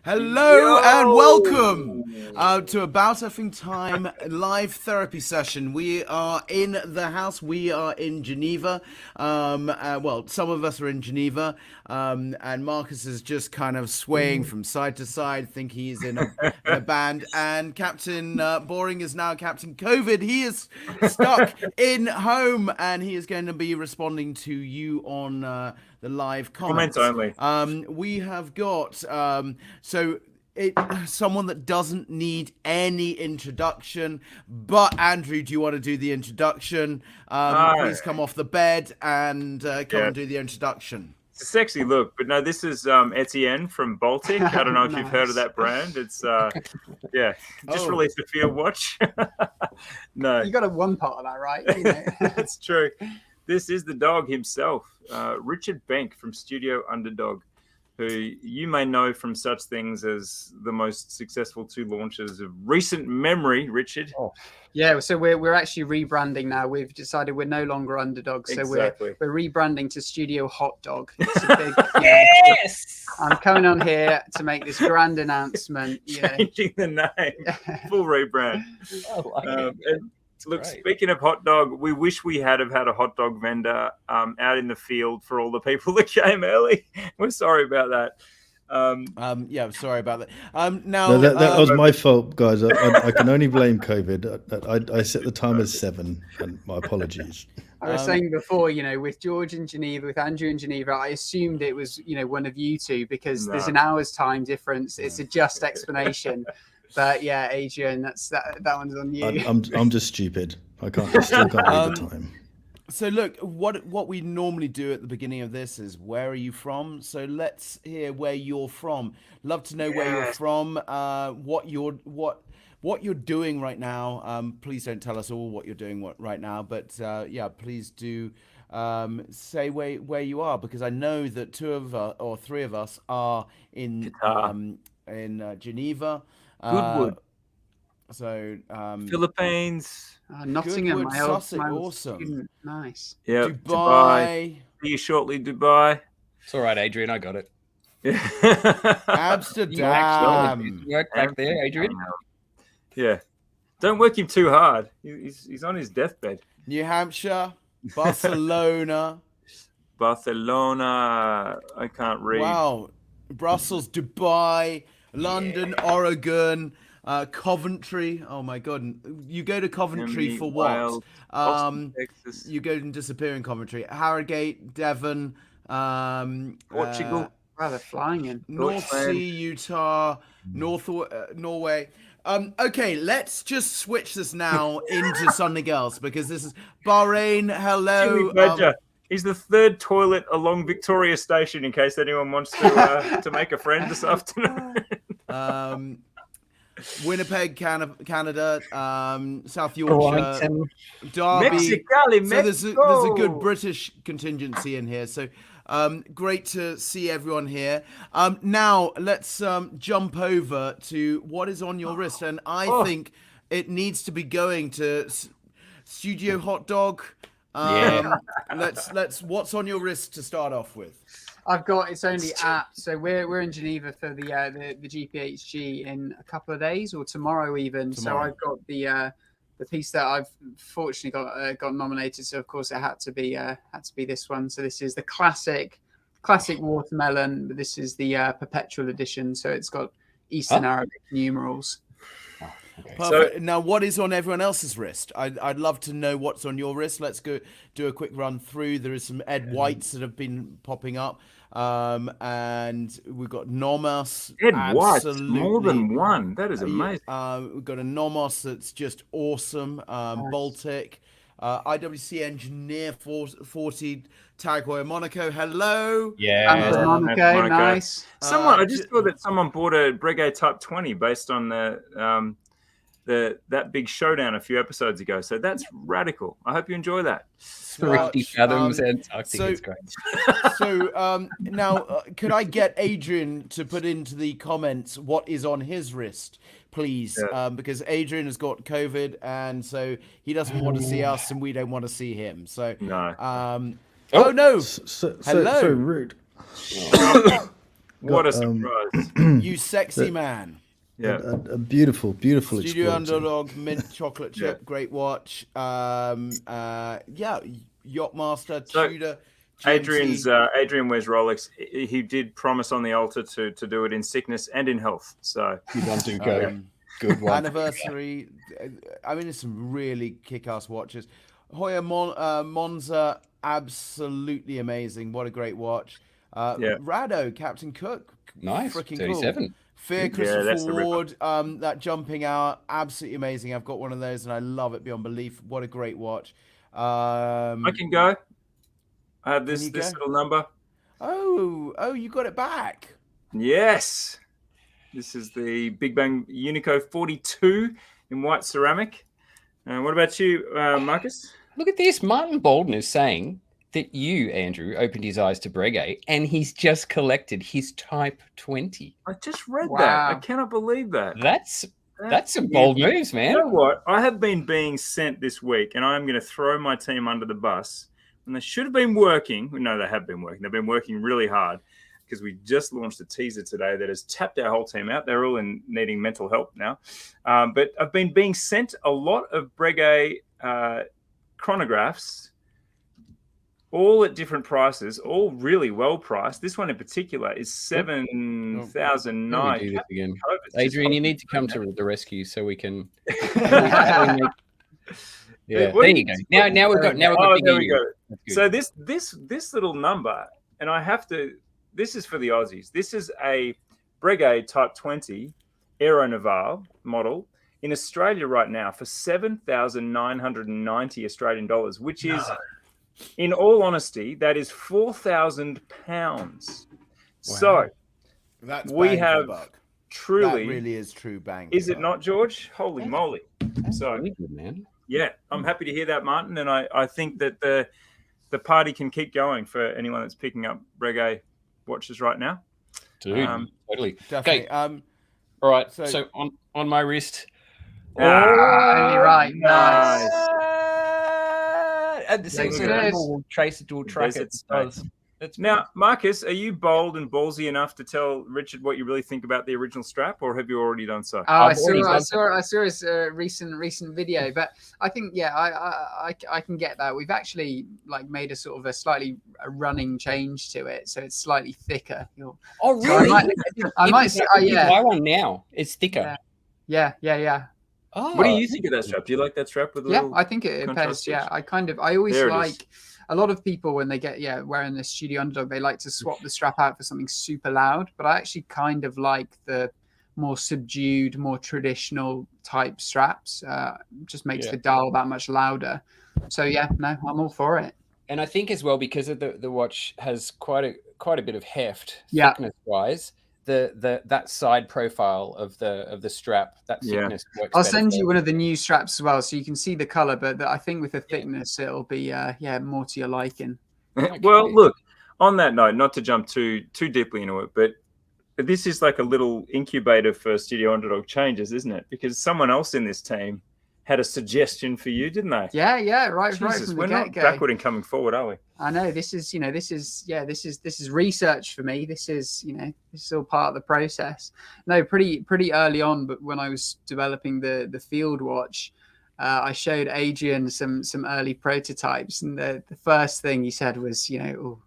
Hello and welcome to About Effing Time live therapy session. We are in the house. We are in Geneva. Well, some of us are in Geneva, and Marcus is just kind of swaying from side to side, thinking he's in a band. And Captain Boring is now Captain COVID. He is stuck in home, and he is going to be responding to you on the live comments. Only. We have got someone that doesn't need any introduction. But Andrew, do you want to do the introduction? Please come off the bed and come and do the introduction. It's a sexy look, but no, this is Etienne from Baltic. I don't know if you've heard of that brand. It's just released a field watch. No, you got a one part of that, right? That's true. This is the dog himself, Richard Benck from Studio Underdog, who you may know from such things as the most successful 2 launches of recent memory, Richard. Oh. Yeah, so we're actually rebranding now. We've decided we're no longer Underdog, so exactly. we're rebranding to Studio Hot Dog. It's a big, yes! I'm coming on here to make this grand announcement. Changing the name, full rebrand. Look, speaking of hot dog, we wish we had have had a hot dog vendor out in the field for all the people that came early. We're sorry about that. Sorry about that. That was my fault, guys. I can only blame COVID. I set the time as 7, and my apologies. I was saying before, with George in Geneva, with Andrew in Geneva, I assumed it was, one of you two because there's an hour's time difference. It's a just explanation. But yeah, Adrian, that one's on you. I'm just stupid. I still can't read the time. So look, what we normally do at the beginning of this is where are you from? So let's hear where you're from. Love to know where you're from, what you're doing right now. Please don't tell us all what you're doing right now, but please do say where you are, because I know that 2 of us or 3 of us are in Geneva. Goodwood. Philippines, Nottingham, Goodwood, Sussex, awesome, student. Nice. Yeah, Dubai. See you shortly, Dubai. It's all right, Adrian. I got it. Amsterdam. You work back there, Adrian. Yeah, don't work him too hard. He's on his deathbed. New Hampshire, Barcelona. I can't read. Wow, Brussels, Dubai. London, Oregon, Coventry. Oh my God! You go to Coventry for what? Wales, Austin, Texas. You go and disappear in Coventry. Harrogate, Devon, Portugal. They're flying in. North Sea, Utah, Norway. Okay, let's just switch this now into something else, because this is Bahrain. Hello. He's the 3rd toilet along Victoria Station, in case anyone wants to make a friend this afternoon. Winnipeg, Canada, South Yorkshire, Derby. Mexicali, so there's a good British contingency in here. So great to see everyone here. Now let's jump over to what is on your wrist, and I think it needs to be going to Studio Hot Dog. Let's what's on your wrist to start off with? It's only app. So we're in Geneva for the GPHG in a couple of days, or tomorrow even. So I've got the piece that I've fortunately got nominated. So of course it had to be this one. So this is the classic watermelon. This is the perpetual edition. So it's got Eastern Arabic numerals. Okay. Perfect. So, now, what is on everyone else's wrist? I'd love to know what's on your wrist. Let's go do a quick run through. There is some Ed Whites that have been popping up, and we've got Nomos. Ed White, more than one. That is amazing. We've got a Nomos that's just awesome. Baltic, IWC Engineer 40. Tag Heuer Monaco, hello. Yeah, Monaco, nice. I just saw that someone bought a Breguet Type 20 based on that big showdown a few episodes ago. So that's radical. I hope you enjoy that. 50 fathoms Antarctic. It's great. So now, could I get Adrian to put into the comments what is on his wrist, please? Yeah. Because Adrian has got COVID, and so he doesn't want to see us, and we don't want to see him. So no. Oh no! So hello. So rude. What a got, surprise. You sexy man. Yeah. a beautiful Studio Explorer 2. Underdog mint chocolate chip, great watch. Yachtmaster, So, Tudor, GMT. Adrian wears Rolex. He did promise on the altar to do it in sickness and in health. So You don't do go. Good one. Anniversary. I mean, it's some really kick-ass watches. Heuer Monza, absolutely amazing. What a great watch. Rado, Captain Cook, Nice. freaking 37. cool. Fear Yeah, Christopher that's a ripper. Ward, that jumping out, absolutely amazing. I've got one of those and I love it beyond belief. What a great watch. I can go. I have this go? little number. Oh, you got it back. Yes. This is the Big Bang Unico 42 in white ceramic. What about you, Marcus? Look at this. Martin Bolden is saying that you, Andrew, opened his eyes to Breguet, and he's just collected his Type 20. I just read Wow. that. I cannot believe that. That's some bold moves, man. You know what? I have been being sent this week, and I'm going to throw my team under the bus. And they should have been working. No, they have been working. They've been working really hard because we just launched a teaser today that has tapped our whole team out. They're all needing mental help now. But I've been being sent a lot of Breguet chronographs, all at different prices, all really well priced. This one in particular is $7,009. Do this again. Adrian, you need to come to the rescue so we can. Yeah, there you go. Now we've got there we go. So this little number, and I have to. This is for the Aussies. This is a Breguet Type 20 Aero Naval model in Australia right now for 7,990 Australian dollars, which is, in all honesty, that is 4,000 pounds. Wow. So that's we have truly. That really is true bang. Is it not, George? Holy moly! So really good, man. Yeah, I'm happy to hear that, Martin, and I think that the party can keep going for anyone that's picking up Breguet watches right now. Dude, totally. Definitely. Okay. All right. So on my wrist. Only right. Nice. And the sensor will trace it. Will track it. Now, Marcus, are you bold and ballsy enough to tell Richard what you really think about the original strap, or have you already done so? I saw his recent video, but I think I can get that. We've actually made a sort of a running change to it, so it's slightly thicker. Oh, really? So I might say, buy one now. It's thicker. Yeah. Oh, what do you think of that strap? Do you like that strap with a little? I think it pairs. Yeah, I always like. A lot of people, when they get wearing the Studio Underdog, they like to swap the strap out for something super loud. But I actually kind of like the more subdued, more traditional type straps. Just makes the dial that much louder. So I'm all for it. And I think as well, because of the watch has quite a bit of heft, thickness wise. That side profile of the strap, that thickness works. I'll send you one of the new straps as well, so you can see the color. But I think with the thickness, it'll be more to your liking. Well, look. On that note, not to jump too deeply into it, but this is like a little incubator for Studio Underdog changes, isn't it? Because someone else in this team had a suggestion for you, didn't they? Yeah, right from Jesus, the we're not get-go. backward in coming forward, are we? I know this is research for me. This is all part of the process. No, pretty early on, but when I was developing the field watch, I showed Adrian some early prototypes, and the first thing he said was, the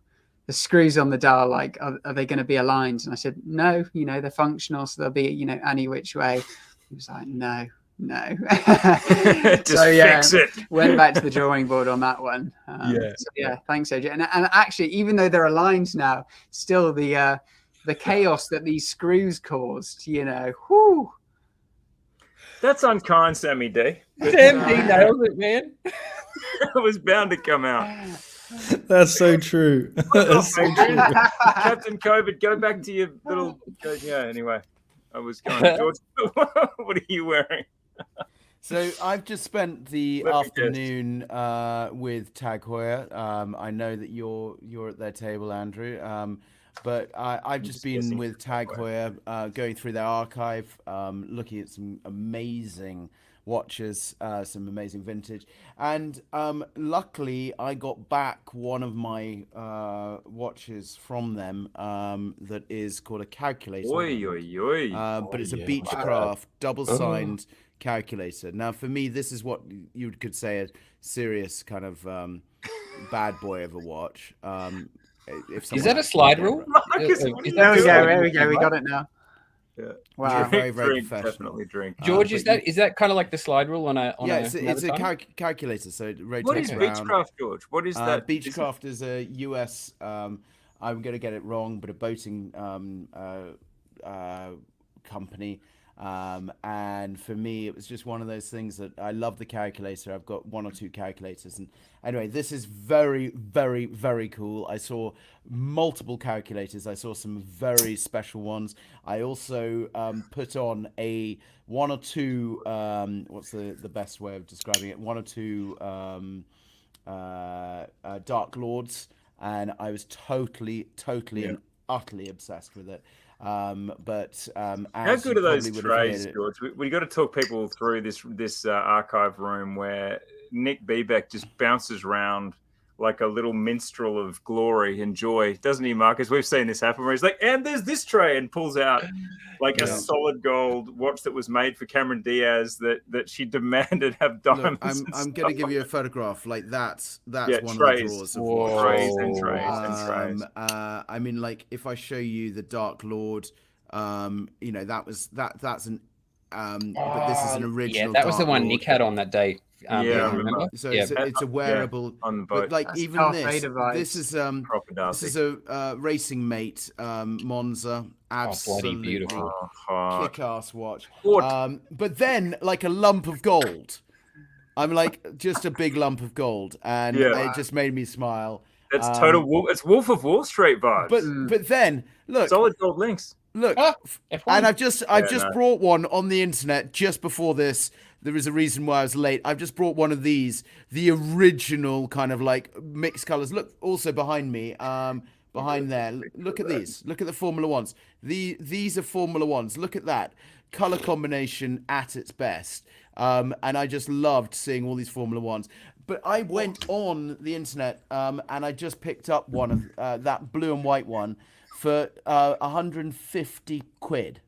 screws on the dial, are they going to be aligned? And I said, no, they're functional, so they'll be any which way. He was like, no. Just fix it. Went back to the drawing board on that one. Thanks, Adrian. And actually, even though they're aligned now, still the chaos that these screws caused, whoo. That's unkind, Sammy D. Sam D nailed it, man. It was bound to come out. That's so true. That's so true. Captain COVID, go back to your little. Anyway, I was going. George, what are you wearing? So I've just spent the afternoon with Tag Heuer. I know that you're at their table, Andrew. But I've just been with Tag Heuer, going through their archive, looking at some amazing watches, some amazing vintage. And luckily, I got back one of my watches from them that is called a calculator. Oi, oi, oi. But it's a yeah. Beechcraft double-signed calculator. Now, for me, this is what you could say a serious kind of bad boy of a watch. If Is that a slide rule? Marcus, what are you There we doing? go. There we go. We got it now. Yeah. Wow. Very, very Drink, professional. definitely drink. George, but is that kind of like the slide rule on a it's a time? calculator, so it rotates What is around. Beechcraft, George? What is that? Beechcraft is a US. I'm going to get it wrong, but a boating company. And for me, it was just one of those things that I love the calculator. I've got one or two calculators, and anyway, this is very, very, very cool. I saw multiple calculators. I saw some very special ones. I also put on one or two. What's the best way of describing it? One or two Dark Lords, and I was totally and utterly obsessed with it. How good are those trays, George? We got to talk people through this archive room where Nick Bebeck just bounces around like a little minstrel of glory and joy, doesn't he, Marcus? We've seen this happen where he's like, and there's this tray, and pulls out like a solid gold watch that was made for Cameron Diaz that she demanded have diamonds. Look, I'm going to give you a photograph. Like that's one trays. of the drawers of watches. Trays and trays. I mean, like if I show you the Dark Lord, you know, that's an but this is an original. Yeah, that was Dark the one Lord. Nick had on that day. I remember. So it's a wearable on the boat. But like That's even Darth this Vader vibes. this is a racing mate Monza, absolutely bloody beautiful. kick-ass watch. But then like a lump of gold. I'm like just a big lump of gold, and it just made me smile. That's total wolf. It's Wolf of Wall Street vibes. But then look, solid gold links. Look, F1. and I've just brought one on the internet just before this. There is a reason why I was late. I've just brought one of these, the original kind of like mixed colors. Look, also behind me, behind there. Look at these. Look at the Formula Ones. These are Formula Ones. Look at that color combination at its best. And I just loved seeing all these Formula Ones. But I went on the internet and I just picked up one of that blue and white one for 150 quid.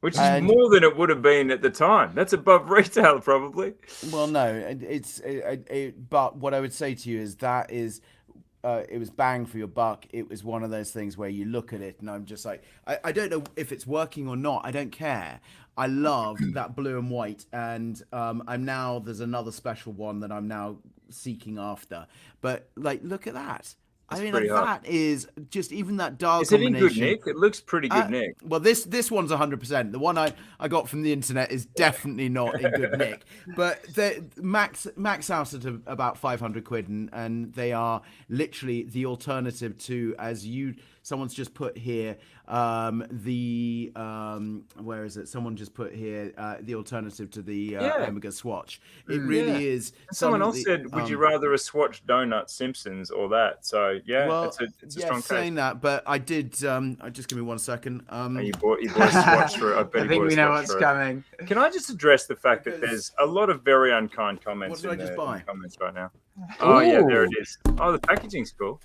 Which is more than it would have been at the time. That's above retail, probably. Well, no, but what I would say to you is that is, it was bang for your buck. It was one of those things where you look at it and I'm just like, I don't know if it's working or not. I don't care. I loved that blue and white, and there's another special one that I'm now seeking after. But like, look at that. I mean, that is just even that dark combination. Is it in good nick? It looks pretty good nick. Well, this one's 100%. The one I got from the internet is definitely not in good nick. But they max out at about 500 quid, and they are literally the alternative to, someone's just put here, where is it? Someone just put here the alternative to the Omega Swatch. It really is. Someone else said, "Would you rather a Swatch Donut Simpsons or that?" So it's a strong case. Saying that, but I did. Just give me 1 second. You bought a Swatch for it. I think we know what's coming. Can I just address the fact that there's a lot of very unkind comments in the comments right now? Oh yeah, there it is. Oh, the packaging's cool.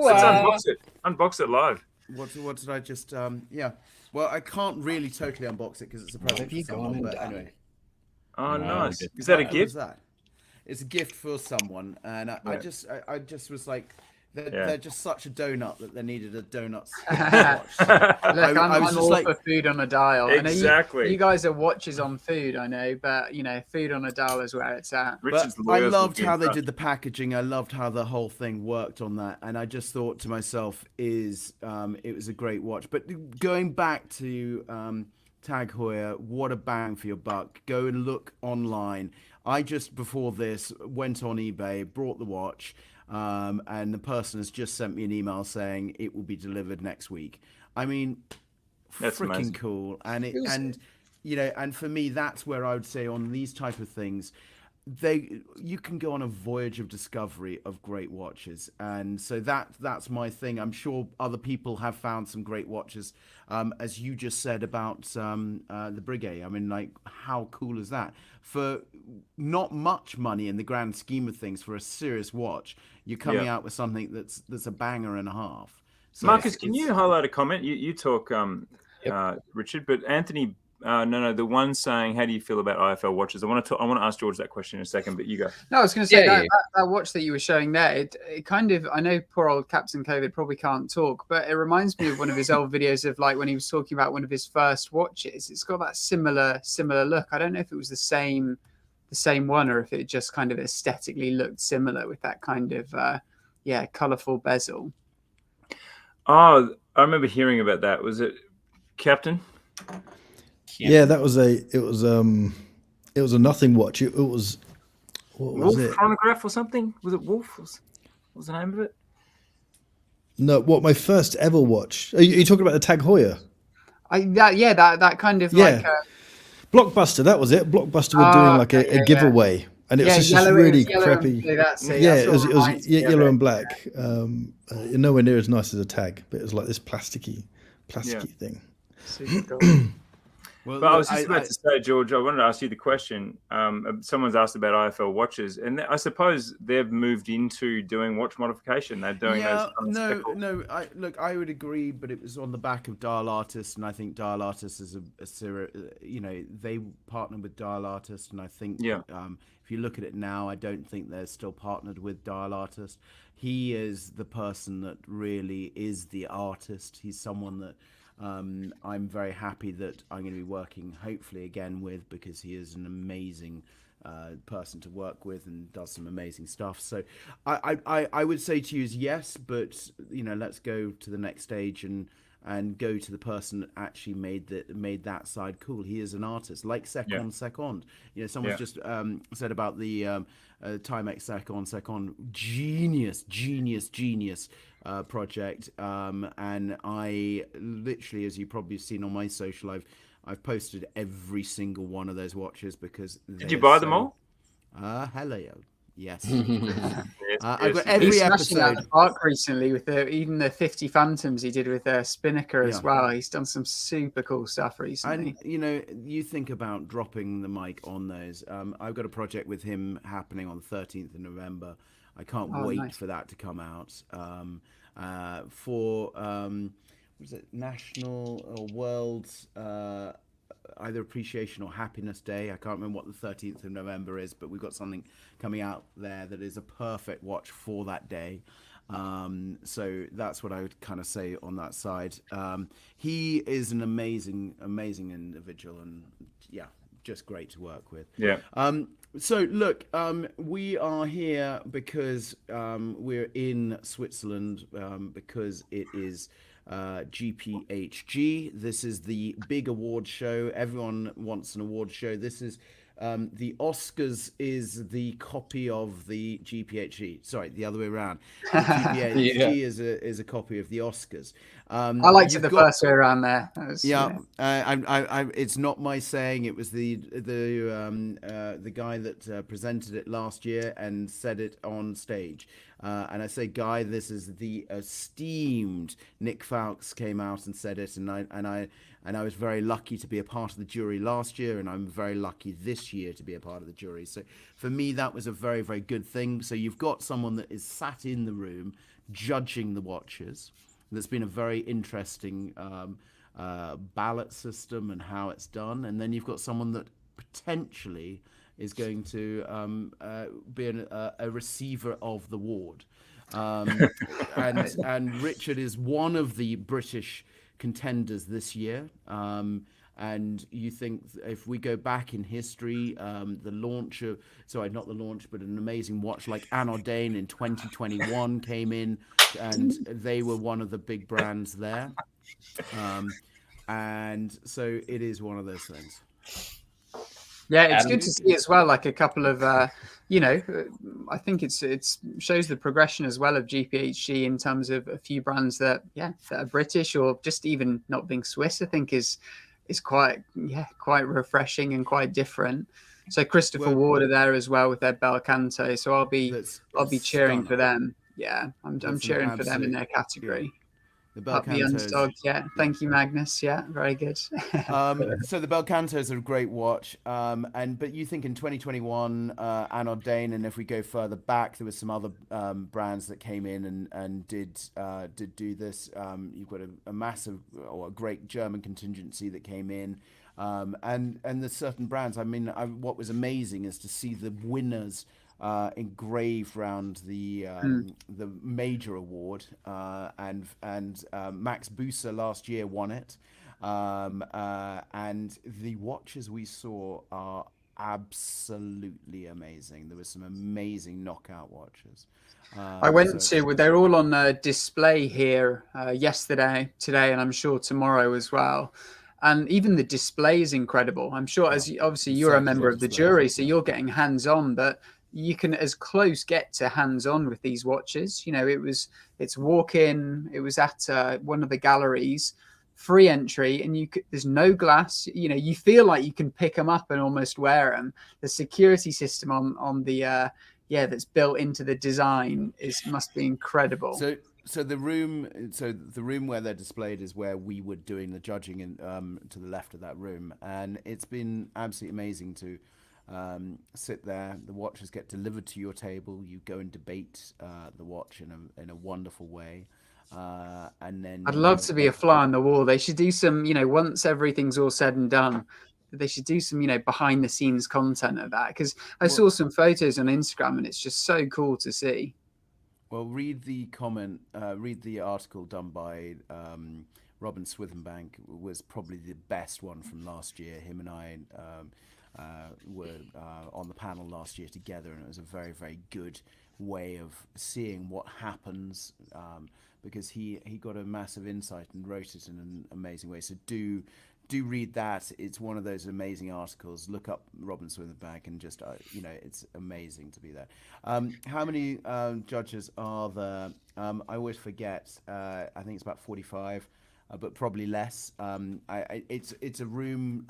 Let's unbox it. Unbox it live. What did I just? Yeah. Well, I can't really totally unbox it because it's a present for someone. But anyway. Oh, nice. Is that a gift? It's a gift for someone, and I just was like, they're just such a donut that they needed a donut watch. So Look, I'm just all like, for food on a dial. Exactly. I know you guys are watches on food, I know, but food on a dial is where it's at. But I loved how they did the packaging. I loved how the whole thing worked on that, and I just thought to myself, it was a great watch. But going back to Tag Heuer, what a bang for your buck. Go and look online. I just before this went on eBay, brought the watch. And the person has just sent me an email saying it will be delivered next week. I mean, that's freaking amazing. Cool. And for me, that's where I would say on these type of things, you can go on a voyage of discovery of great watches, and so that's my thing. I'm sure other people have found some great watches, as you just said about the Breguet. I mean, like, how cool is that? For not much money in the grand scheme of things, for a serious watch, you're coming out with something that's a banger and a half. So Marcus, can you highlight a comment? You talk, Richard, but Anthony, no, the one saying, "How do you feel about IFL watches?" I want to ask George that question in a second, but you go. No, I was going to say that watch that you were showing there. It kind of, I know poor old Captain COVID probably can't talk, but it reminds me of one of his old videos of like when he was talking about one of his first watches. It's got that similar look. I don't know if it was the same one or if it just kind of aesthetically looked similar with that kind of colourful bezel. Oh, I remember hearing about that. Was it Captain? Yeah, it was a nothing watch. It was, what was Wolf it? Chronograph or something? Was it Wolf? What was the name of it? No, my first ever watch. Are you talking about the Tag Heuer? That kind of like Blockbuster. That was it. Blockbuster were doing like a giveaway, and it was just this really crappy. It was yellow and black. Nowhere near as nice as a Tag, but it was like this plasticky thing. Super cool. Well, but I was just about to say, George, I wanted to ask you the question. Someone's asked about IFL watches, and I suppose they've moved into doing watch modification. They're doing those. No. I would agree, but it was on the back of Dial Artist, and I think Dial Artist is they partnered with Dial Artist, and I think if you look at it now, I don't think they're still partnered with Dial Artist. He is the person that really is the artist. He's someone that I'm very happy that I'm going to be working hopefully again with, because he is an amazing person to work with and does some amazing stuff. So I would say to you is yes, but let's go to the next stage and go to the person that actually made that side cool. He is an artist, like Second. Someone's just said about the Timex Second genius project, and I literally, as you probably seen on my social, I've posted every single one of those watches because did you buy them all? Hello. Yes. I've got every episode. Out the park recently with even the 50 Phantoms he did with Spinnaker as well. He's done some super cool stuff recently. And you think about dropping the mic on those. I've got a project with him happening on the 13th of November. I can't wait for that to come out. For was it National or World either Appreciation or Happiness Day? I can't remember what the 13th of November is, but we've got something coming out there that is a perfect watch for that day. So that's what I would kind of say on that side. He is an amazing individual, and just great to work with. So look, we are here because we're in Switzerland because it is GPHG. This is the big award show. Everyone wants an award show. This is the Oscars is the copy of the GPHG. Sorry, the other way around. The GPHG is a copy of the Oscars. I liked it the first way around there. It's not my saying. It was the guy that presented it last year and said it on stage. And I say, guy, this is the esteemed Nick Fowkes came out and said it, and I was very lucky to be a part of the jury last year, and I'm very lucky this year to be a part of the jury. So for me, that was a very, very good thing. So you've got someone that is sat in the room judging the watches. That's been a very interesting ballot system and how it's done. And then you've got someone that potentially is going to be a receiver of the award. And Richard is one of the British contenders this year. And you think if we go back in history, the launch of, not the launch, but an amazing watch like Underdog in 2021 came in, and they were one of the big brands there. And so it is one of those things. Yeah, it's good to see as well, like a couple of, I think it shows the progression as well of GPHG in terms of a few brands that are British or just even not being Swiss, I think is quite refreshing and quite different. So Christopher Ward are there as well with their bel canto. So I'll be cheering for them. Yeah, I'm cheering for them in their category. Yeah. The bel cantos. The Underdog, yeah. Thank you, Magnus. Yeah, very good. So the bel cantos are a great watch. But you think in 2021, Anodane, and if we go further back, there was some other brands that came in and did do this. You've got a massive or a great German contingency that came in. And there's certain brands. I mean, what was amazing is to see the winners engraved around the major award, and Max Buser last year won it, and the watches we saw are absolutely amazing. There was some amazing knockout watches. I went to, they're all on display here yesterday, today, and I'm sure tomorrow as well. And even the display is incredible. I'm sure, as obviously you're a member of the jury, so you're getting hands-on, but you can as close get to hands-on with these watches. You know, it's walk-in. It was at one of the galleries, free entry, and there's no glass. You know, you feel like you can pick them up and almost wear them. The security system on the that's built into the design must be incredible. So the room where they're displayed is where we were doing the judging, in to the left of that room, and it's been absolutely amazing to sit there. The watches get delivered to your table. You go and debate the watch in a wonderful way, and then I'd love to be a fly on the wall. They should do some, once everything's all said and done, they should do some, behind the scenes content of that, because I saw some photos on Instagram and it's just so cool to see. Well, read the article done by Robin Swithenbank. Was probably the best one from last year. Him and I were on the panel last year together, and it was a very, very good way of seeing what happens, because he got a massive insight and wrote it in an amazing way. So do read that. It's one of those amazing articles. Look up Robin Swithenbank and just it's amazing to be there. How many judges are there? I always forget. I think it's about 45, but probably less. It's a room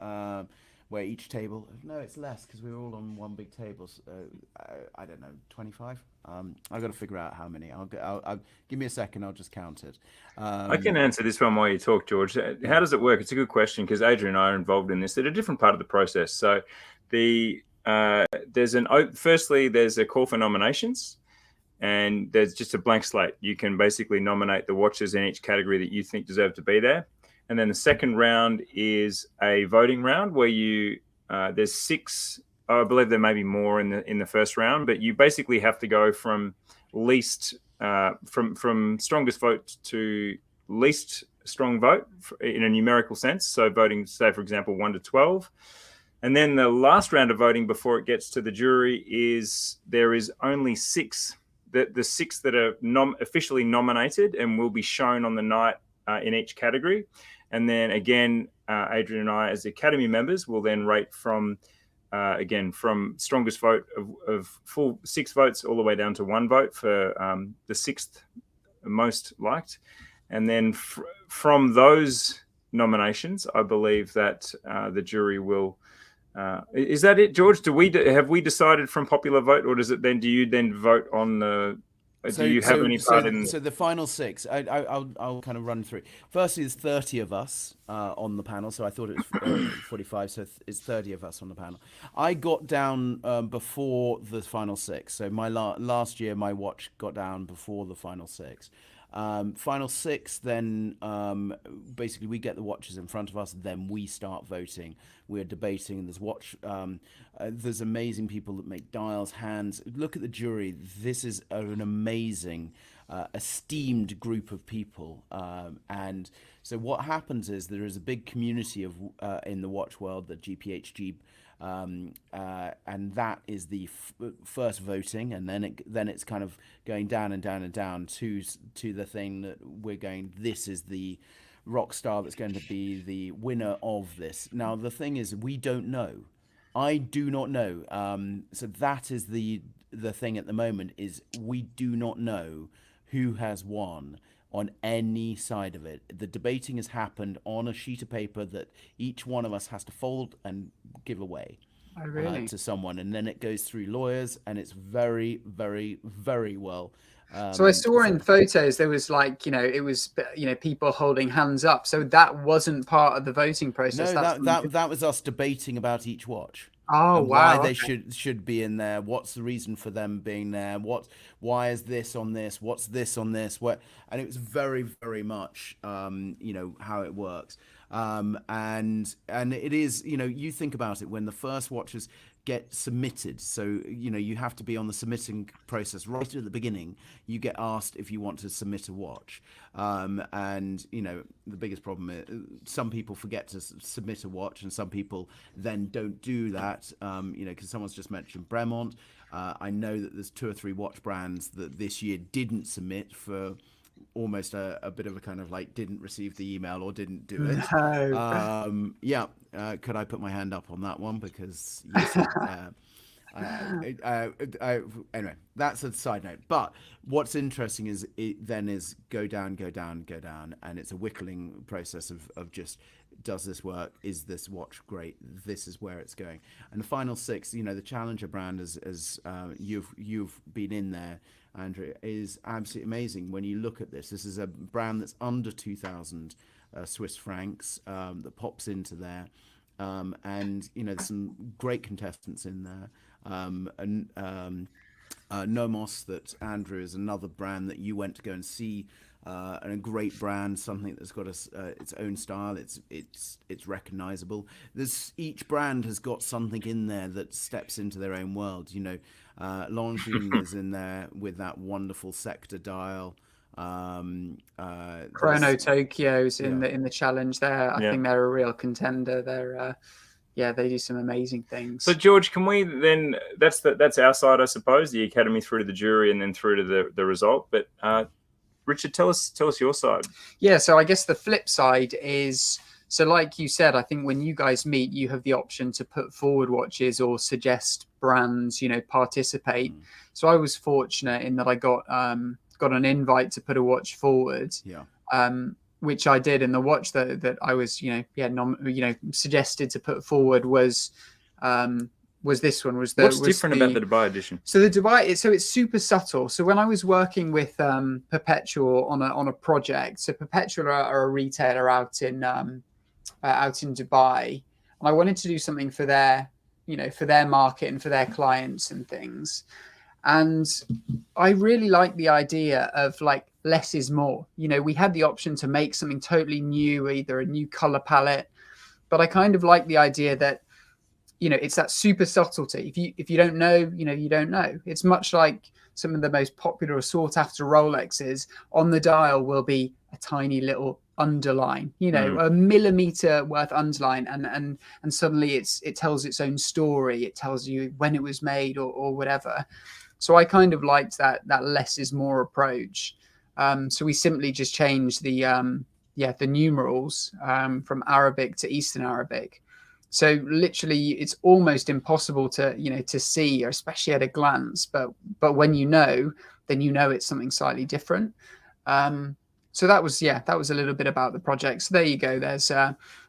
where each table, no, it's less because we're all on one big table. I don't know, 25. I've got to figure out how many. I'll give me a second. I'll just count it. I can answer this one while you talk, George. How does it work? It's a good question, because Adrian and I are involved in this at a different part of the process. So firstly, there's a call for nominations, and there's just a blank slate. You can basically nominate the watches in each category that you think deserve to be there. And then the second round is a voting round where there's 6. I believe there may be more in the first round, but you basically have to go from least from strongest vote to least strong vote in a numerical sense. So voting, say for example, 1 to 12, and then the last round of voting before it gets to the jury there is only 6. The 6 that are officially nominated and will be shown on the night in each category. And then again, Adrian and I, as Academy members, will then rate from strongest vote of full 6 votes all the way down to 1 vote for the 6th most liked. And then from those nominations, I believe that the jury will. Is that it, George? Have we decided from popular vote, or do you then vote on the? Do you have any part in? So the final 6, I'll kind of run through. Firstly, there's 30 of us on the panel, so I thought it was 45, so it's 30 of us on the panel. I got down before the final 6, so my last year my watch got down before the final 6. Final 6, then basically we get the watches in front of us, then we start voting. We're debating, and there's amazing people that make dials, hands. Look at the jury. This is an amazing, esteemed group of people. And so what happens is there is a big community of in the watch world, the GPHG, and that is the first voting, and then it's kind of going down and down and down to the thing that we're going. This is the rock star that's going to be the winner of this. Now the thing is, we don't know. I do not know. So that is the thing at the moment, is we do not know who has won on any side of it. The debating has happened on a sheet of paper that each one of us has to fold and give away. Oh, really? To someone, and then it goes through lawyers, and it's very, very, very well. So I saw in photos there was like, it was, people holding hands up. So that wasn't part of the voting process. No, that was us debating about each watch. Oh, and wow. Why they should be in there. What's the reason for them being there? Why is this on this? What's this on this? And it was very, very much, how it works. And it is, you think about it, when the first watches get submitted, so you have to be on the submitting process right at the beginning. You get asked if you want to submit a watch, and the biggest problem is some people forget to submit a watch, and some people then don't do that, because someone's just mentioned Bremont. I know that there's 2 or 3 watch brands that this year didn't submit for almost a bit of a kind of like didn't receive the email or didn't do it. No. Could I put my hand up on that one? Because yes, anyway, that's a side note. But what's interesting is it then is go down, and it's a whittling process of just, does this work? Is this watch great? This is where it's going. And the final 6, the Challenger brand, as you've been in there, Andrew, is absolutely amazing. When you look at this is a brand that's under 2,000 Swiss francs that pops into there, and there's some great contestants in there. Nomos, that Andrew, is another brand that you went to go and see, and a great brand, something that's got its own style. It's recognizable. Each brand has got something in there that steps into their own world. Longines is in there with that wonderful sector dial. Chrono Tokyo's in the challenge there. I think they're a real contender. They're they do some amazing things. So George, can we then, that's our side, I suppose, the academy through to the jury and then through to the result. But Richard, tell us your side. Yeah, so I guess the flip side is, so like you said, I think when you guys meet, you have the option to put forward watches or suggest brands, participate. So I was fortunate in that I got an invite to put a watch forward. Which I did, and the watch that I was, suggested to put forward was this one. What's different about the Dubai edition? So the Dubai, it's super subtle. So when I was working with Perpetual on a project, so Perpetual are a retailer out in Dubai, and I wanted to do something for their market and for their clients and things. And I really like the idea of like less is more. We had the option to make something totally new, either a new color palette, but I kind of like the idea that, it's that super subtlety. If you don't know, you don't know. It's much like some of the most popular or sought after Rolexes. On the dial will be a tiny little underline, a millimeter worth underline, and suddenly it tells its own story. It tells you when it was made or whatever. So I kind of liked that less is more approach. So we simply just changed the numerals from Arabic to Eastern Arabic. So literally, it's almost impossible to see, especially at a glance. But when then it's something slightly different. So that was a little bit about the project. So there you go. There's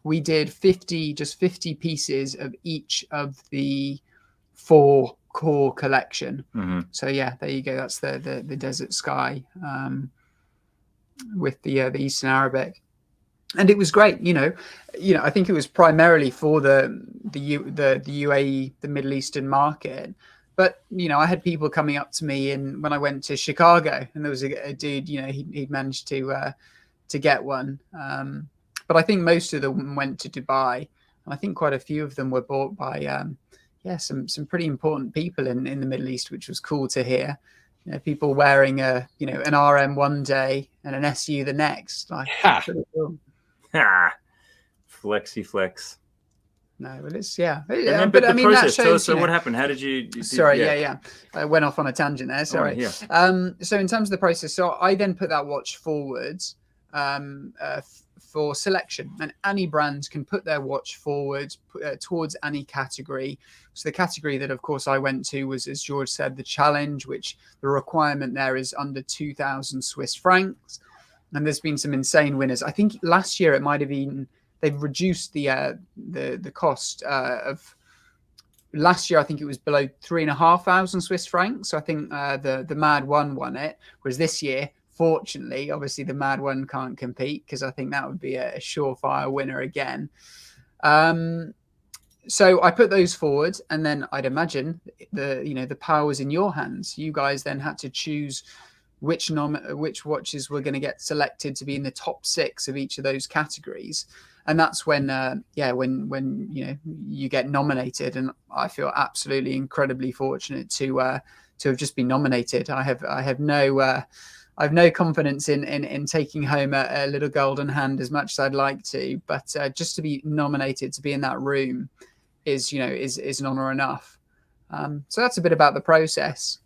we did 50 pieces of each of the 4 core collection. So there you go. That's the Desert Sky with the Eastern Arabic, and it was great. I think it was primarily for the UAE, the Middle Eastern market. But I had people coming up to me when I went to Chicago, and there was a dude. He'd managed to get one. But I think most of them went to Dubai, and I think quite a few of them were bought by some pretty important people in the Middle East, which was cool to hear. People wearing an RM one day and an SU the next. Like, pretty cool. Flexy flex. No, but it's but I mean, process, that shows. Tell us, so what happened? How did you? Sorry, I went off on a tangent there. Sorry. So in terms of the process, so I then put that watch forwards for selection, and any brand can put their watch forward towards any category. So the category that, of course, I went to was, as George said, the challenge, which the requirement there is under 2,000 Swiss francs. And there's been some insane winners. I think last year it might have been, they've reduced the cost of last year I think it was below 3,500 Swiss francs. So I think the Mad 1 won it. Whereas this year, fortunately, obviously the Mad 1 can't compete, because I think that would be a surefire winner again. So I put those forward, and then I'd imagine the power was in your hands. You guys then had to choose which watches were going to get selected to be in the top 6 of each of those categories. And that's when when you get nominated, and I feel absolutely incredibly fortunate to have just been nominated. I have no confidence in taking home a little golden hand as much as I'd like to, but just to be nominated, to be in that room is an honor enough. So that's a bit about the process.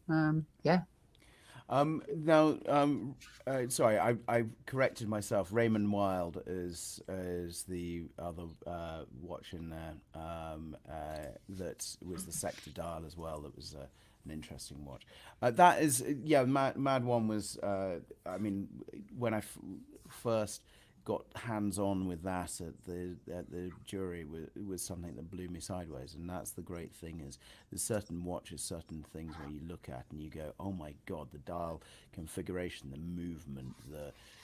Sorry, I corrected myself. Raymond Wild is the other watch in there that was the sector dial as well. That was an interesting watch. That is, Mad One was. I mean, when I first got hands-on with that at the jury, was something that blew me sideways. And that's the great thing, is there's certain watches, certain things where you look at and you go, oh my god, the dial configuration, the movement,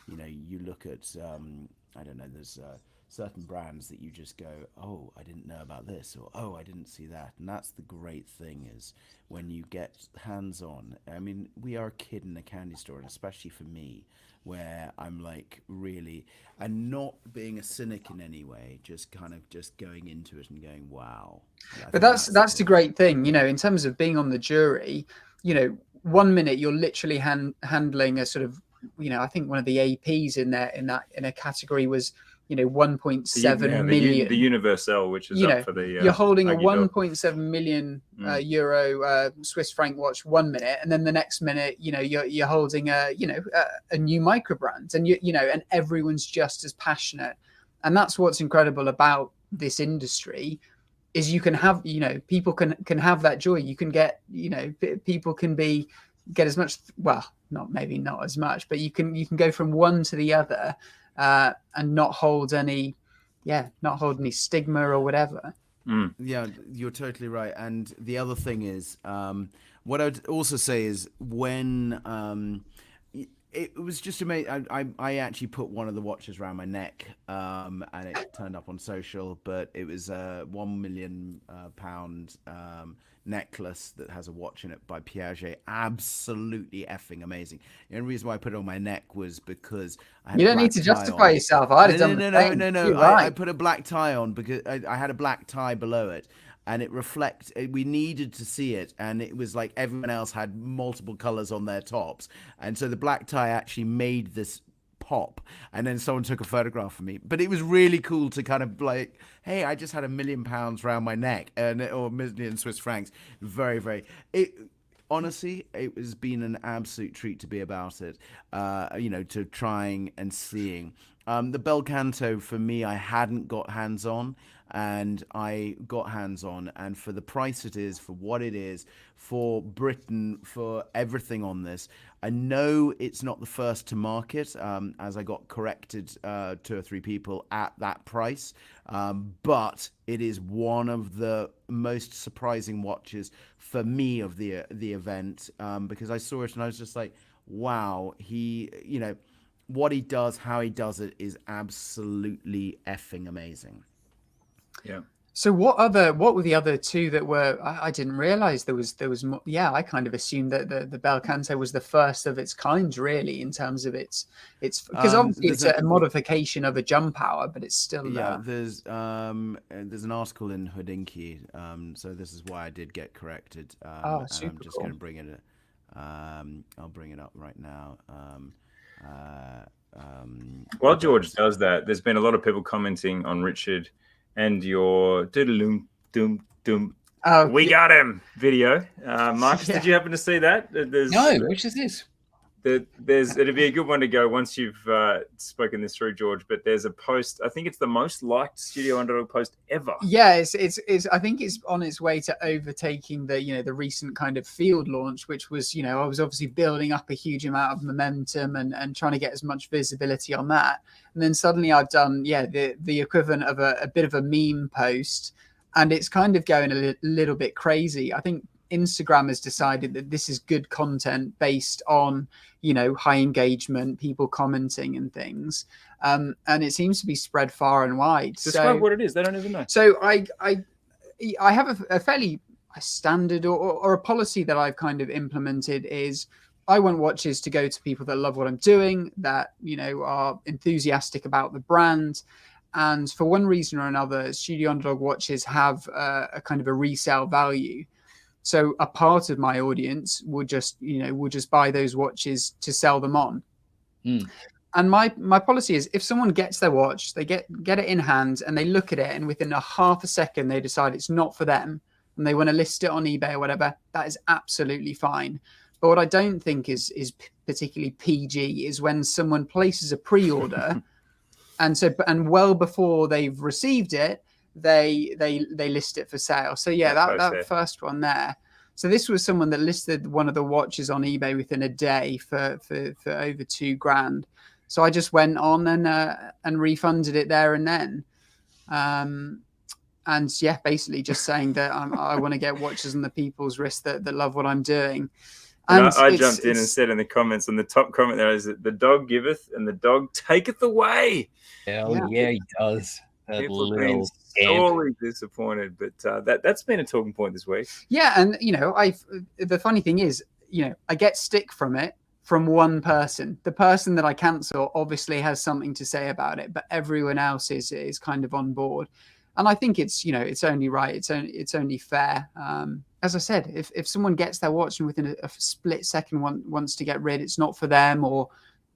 you look at I don't know, there's certain brands that you just go, oh, I didn't know about this, or oh, I didn't see that. And that's the great thing, is when you get hands-on. I mean, we are a kid in a candy store, and especially for me, where I'm like really, and not being a cynic in any way, just kind of just going into it and going, wow. But that's the great thing, in terms of being on the jury. 1 minute you're literally handling a sort of, I think one of the APs in a category was 1.7 million. The Universal, which is up for the. You're holding a 1.7 million euro Swiss franc watch 1 minute, and then the next minute, you're holding a new micro brand, and and everyone's just as passionate, and that's what's incredible about this industry, is you can have people can have that joy. You can get people can get as much, well, not as much, but you can go from one to the other. And not hold any stigma or whatever. Yeah, you're totally right. And the other thing is, what I'd also say is, when it was just amazing. I actually put one of the watches around my neck, and it turned up on social, but it was a £1 million necklace that has a watch in it by Piaget. Absolutely effing amazing. The only reason why I put it on my neck was because I had you don't need to justify yourself. I'd have done no. I put a black tie on because I had a black tie below it, and it we needed to see it, and it was like everyone else had multiple colors on their tops, and so the black tie actually made this pop, and then someone took a photograph of me. But it was really cool to kind of like, hey, I just had £1 million around my neck, or £1 million Swiss francs. Very, very. Honestly, it has been an absolute treat to be about it. To trying and seeing. The Bel Canto, for me, I hadn't got hands on, and I got hands on, and for the price it is, for what it is, for Britain, for everything on this. I know it's not the first to market, as I got corrected 2 or 3 people at that price, but it is one of the most surprising watches for me of the event, because I saw it and I was just like, wow, what he does, how he does it is absolutely effing amazing. Yeah. So what were the other 2 that were? I didn't realize there was more. Yeah, I kind of assumed that the Bel Canto was the first of its kind, really, in terms of its because obviously it's a modification of a jump hour, but it's still there's an article in Hodinkee, so this is why I did get corrected. Super and I'm just cool. going to bring it. I'll bring it up right now. While George does that, there's been a lot of people commenting on Richard and your doom we got him video. Marcus, did you happen to see that? No, which is this? It'd be a good one to go once you've spoken this through, George. But there's a post. I think it's the most liked Studio Underdog post ever. Yeah, it's. I think it's on its way to overtaking the recent kind of field launch, which was I was obviously building up a huge amount of momentum and trying to get as much visibility on that. And then suddenly I've done the equivalent of a bit of a meme post and it's kind of going a little bit crazy. I think Instagram has decided that this is good content based on, you know, high engagement, people commenting and things. And it seems to be spread far and wide. Describe what it is. They don't even know. So I have a fairly standard or a policy that I've kind of implemented is I want watches to go to people that love what I'm doing, that, you know, are enthusiastic about the brand. And for one reason or another, Studio Underdog watches have a kind of a resale value. So a part of my audience will just buy those watches to sell them on. And my policy is if someone gets their watch, they get it in hand and they look at it and within a half a second, they decide it's not for them and they want to list it on eBay or whatever, that is absolutely fine. But what I don't think is particularly PG is when someone places a pre-order and well before they've received it, they list it for sale. So yeah, that first one there. So this was someone that listed one of the watches on eBay within a day for over $2,000. So I just went on and refunded it there and then. And yeah, basically just saying that I want to get watches on the people's wrist that love what I'm doing. And I jumped in and said in the comments, on the top comment there is that the dog giveth and the dog taketh away. Hell yeah, he does. People have been sorely disappointed, but that's been a talking point this week. Yeah, and you know, the funny thing is, you know, I get stick from it from one person. The person that I cancel obviously has something to say about it, but everyone else is kind of on board. And I think it's, you know, it's only right. It's only fair. As I said, if someone gets their watch and within a split second wants to get rid, it's not for them or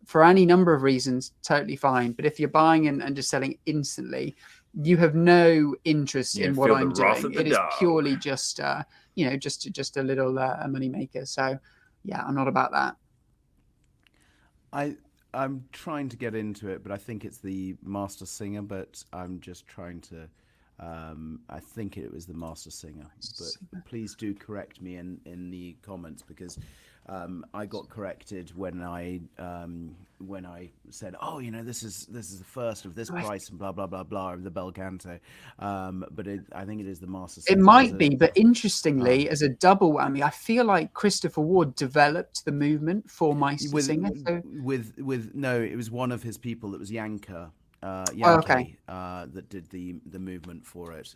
for any number of reasons, totally fine. But if you're buying and just selling instantly, you have no interest in what I'm doing. It is purely just, you know, just a little a money maker. So yeah, I'm not about that. I'm trying to get into it, but I think it's the Master Singer, but I'm just trying to, I think it was the Master Singer, but please do correct me in the comments because I got corrected when I said, oh, you know, this is the first of this price and blah blah blah blah of the Belcanto, but I think it is the Master Singer. It might be, but interestingly, as a double whammy, I feel like Christopher Ward developed the movement for Master Singer. So... No, it was one of his people that was Yankee. That did the movement for it.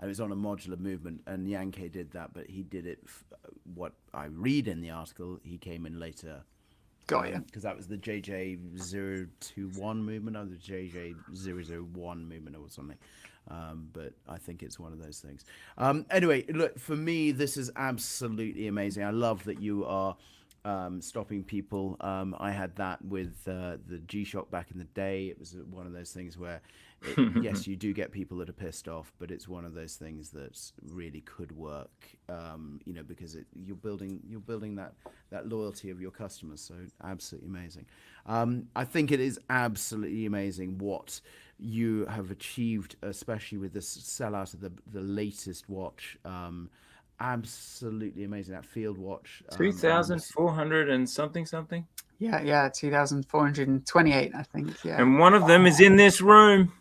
It was on a modular movement, and Yankee did that, but he did it. What I read in the article, he came in later. Got you. Because that was the JJ021 movement or the JJ001 movement or something. But I think it's one of those things. Anyway, look, for me, this is absolutely amazing. I love that you are stopping people. I had that with the G-Shock back in the day. It was one of those things where, yes, you do get people that are pissed off, but it's one of those things that really could work. You know, because you're building that loyalty of your customers. So absolutely amazing. I think it is absolutely amazing what you have achieved, especially with this sellout of the latest watch. Absolutely amazing. That field watch, 2,400 and something. Yeah, 2,428, I think. Yeah, and one of them is in this room.